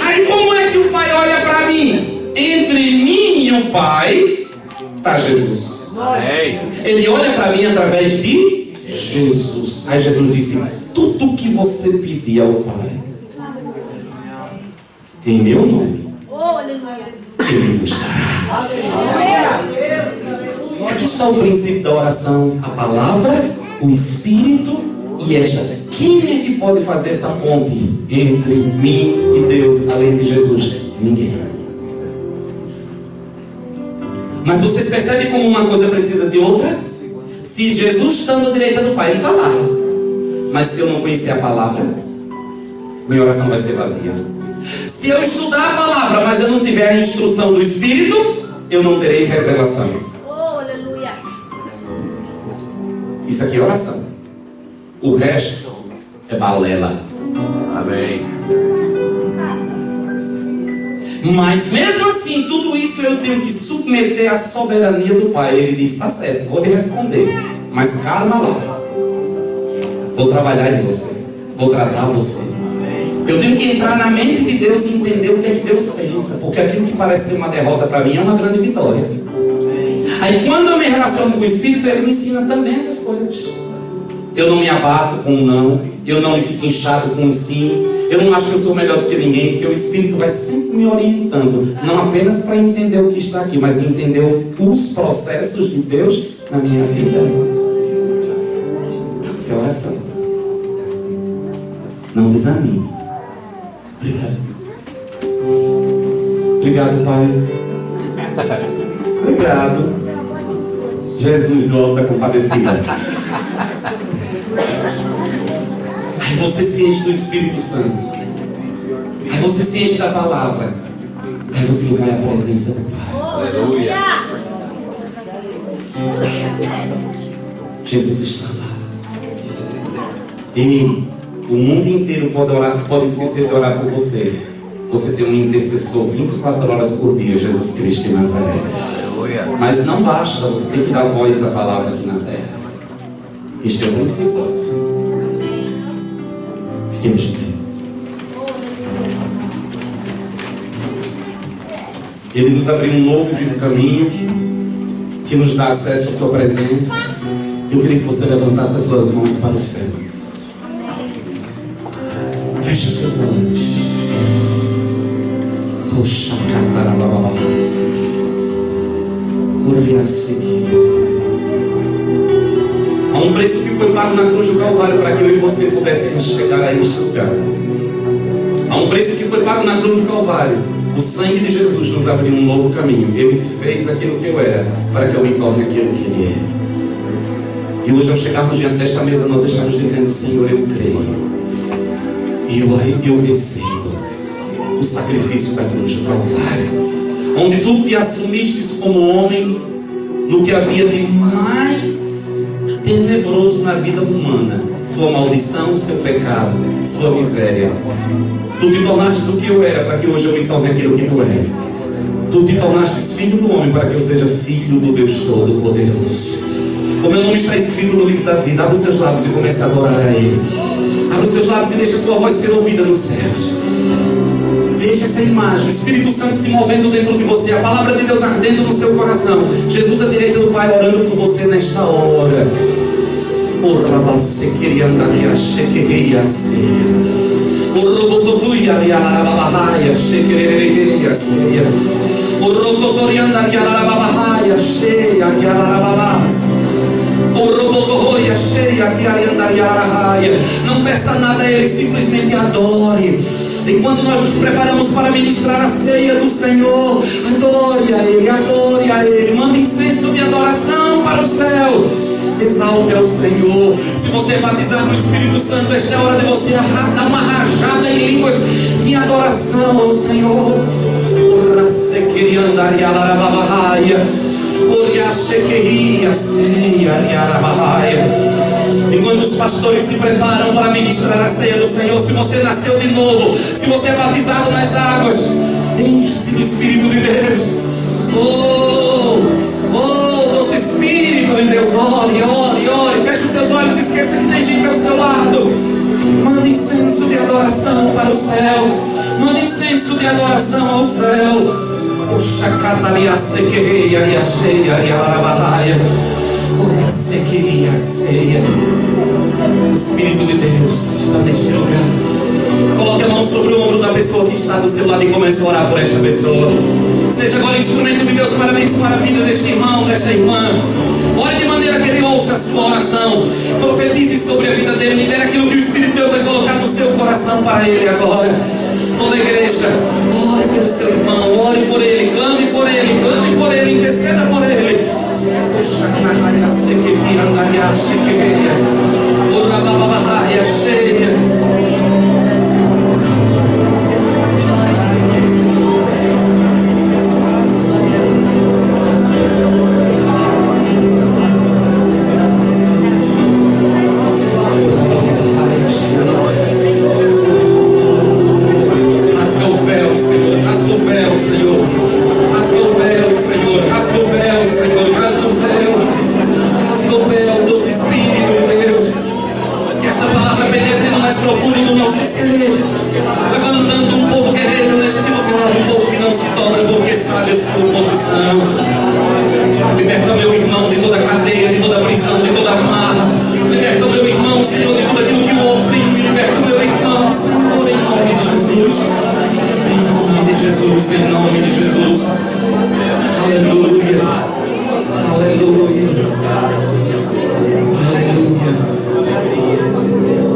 Aí como é que o Pai olha para mim? Entre mim e o Pai está Jesus. Ele olha para mim através de Jesus. Aí Jesus disse, tudo que você pedir ao Pai em meu nome, Ele vos dará. Aqui está o princípio da oração. A palavra, o Espírito e esta. Quem é que pode fazer essa ponte entre mim e Deus, além de Jesus? Ninguém. Mas vocês percebem como uma coisa precisa de outra? Se Jesus está à direita do Pai, Ele está lá. Mas se eu não conhecer a palavra, minha oração vai ser vazia. Se eu estudar a palavra, mas eu não tiver a instrução do Espírito, eu não terei revelação. Isso aqui é oração. O resto é balela. Amém. Mas mesmo assim, tudo isso eu tenho que submeter à soberania do Pai. Ele diz, está certo, vou lhe responder. Mas calma lá. Vou trabalhar em você. Vou tratar você. Eu tenho que entrar na mente de Deus e entender o que é que Deus pensa. Porque aquilo que parece ser uma derrota para mim é uma grande vitória. Aí quando eu me relaciono com o Espírito, Ele me ensina também essas coisas. Eu não me abato com um não. Eu não me fico inchado com um sim. Eu não acho que eu sou melhor do que ninguém. Porque o Espírito vai sempre me orientando. Não apenas para entender o que está aqui, mas entender os processos de Deus na minha vida. Isso é oração. Não desanime. Obrigado. Obrigado, Pai. Obrigado. Jesus do alto da compadecida. Aí você se enche do Espírito Santo. Aí você se enche da palavra. Aí você vai à presença do Pai. Aleluia. Jesus está lá. E o mundo inteiro pode orar, pode esquecer de orar por você. Você tem um intercessor 24 horas por dia, Jesus Cristo de Nazaré. Mas não basta, você tem que dar voz à palavra aqui na terra. Este é o princípio da oração. Fiquemos de pé. Ele nos abriu um novo e vivo caminho que nos dá acesso à sua presença. Eu queria que você levantasse as suas mãos para o céu. Feche seus olhos. Há um preço que foi pago na cruz do Calvário para que eu e você pudéssemos chegar a este lugar. Há um preço que foi pago na cruz do Calvário. O sangue de Jesus nos abriu um novo caminho. Ele se fez aquilo que eu era, para que eu me torne aquilo que Ele é. E hoje, ao chegarmos diante desta mesa, nós estamos dizendo: Senhor, eu creio. E eu recebo o sacrifício da cruz do Calvário, onde tu te assumistes como homem no que havia de mais tenebroso na vida humana: sua maldição, seu pecado, sua miséria. Tu te tornastes o que eu era, para que hoje eu me torne aquilo que tu é. Tu te tornastes filho do homem, para que eu seja filho do Deus Todo-Poderoso. O meu nome está escrito no livro da vida. Abra os seus lábios e comece a adorar a Ele. Abra os seus lábios e deixe a sua voz ser ouvida nos céus. Veja essa imagem, o Espírito Santo se movendo dentro de você, a palavra de Deus ardendo no seu coração, Jesus à direita do Pai orando por você nesta hora. Rababase queria andar e achei que ria ser. O robocotuia rialarababaia, chequereia seia. O rocotorianda rialarababaia, cheia rialarababas. O robocorroia, cheia rialarabaia. Não peça nada a Ele, simplesmente adore. Enquanto nós nos preparamos para ministrar a ceia do Senhor, adore a Ele, adore a Ele. Manda incenso de adoração para o céu. Exalte ao Senhor. Se você é batizado no Espírito Santo, esta é a hora de você dar uma rajada em línguas em adoração ao Senhor. Enquanto os pastores se preparam para ministrar a ceia do Senhor, se você nasceu de novo, se você é batizado nas águas, enche-se do Espírito de Deus. Doce Espírito de Deus, ore, ore, ore. Feche os seus olhos, esqueça que tem gente ao seu lado. Manda incenso de adoração para o céu. Manda incenso de adoração ao céu. O chacataria sequeia e a cheia e a larabaia. O sequeia ceia. O Espírito de Deus está neste lugar. Coloque a mão sobre o ombro da pessoa que está do seu lado e comece a orar por esta pessoa. Seja agora instrumento de Deus para abençoar a vida deste irmão, desta irmã. Ore de maneira que ele ouça a sua oração. Profetize sobre a vida dele. Libere aquilo que o Espírito de Deus vai colocar no seu coração para ele agora. Toda a igreja, ore pelo seu irmão, ore por ele, clame por ele, interceda por ele. O chacaraia sequetia andaria chequeia. O rabababaia cheia. Profundo do nosso ser, levantando um povo guerreiro neste lugar, um povo que não se dobra porque sabe a sua posição. Liberta meu irmão de toda cadeia, de toda prisão, de toda amarra. Liberta meu irmão, Senhor, de tudo aquilo que o oprime. Liberta meu irmão, Senhor, em nome de Jesus. Em nome de Jesus, em nome de Jesus. Aleluia, aleluia, aleluia.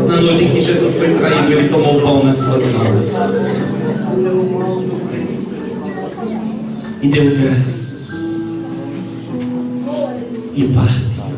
Na noite em que Jesus foi traído, ele tomou o pão nas suas mãos e deu graças e partiu.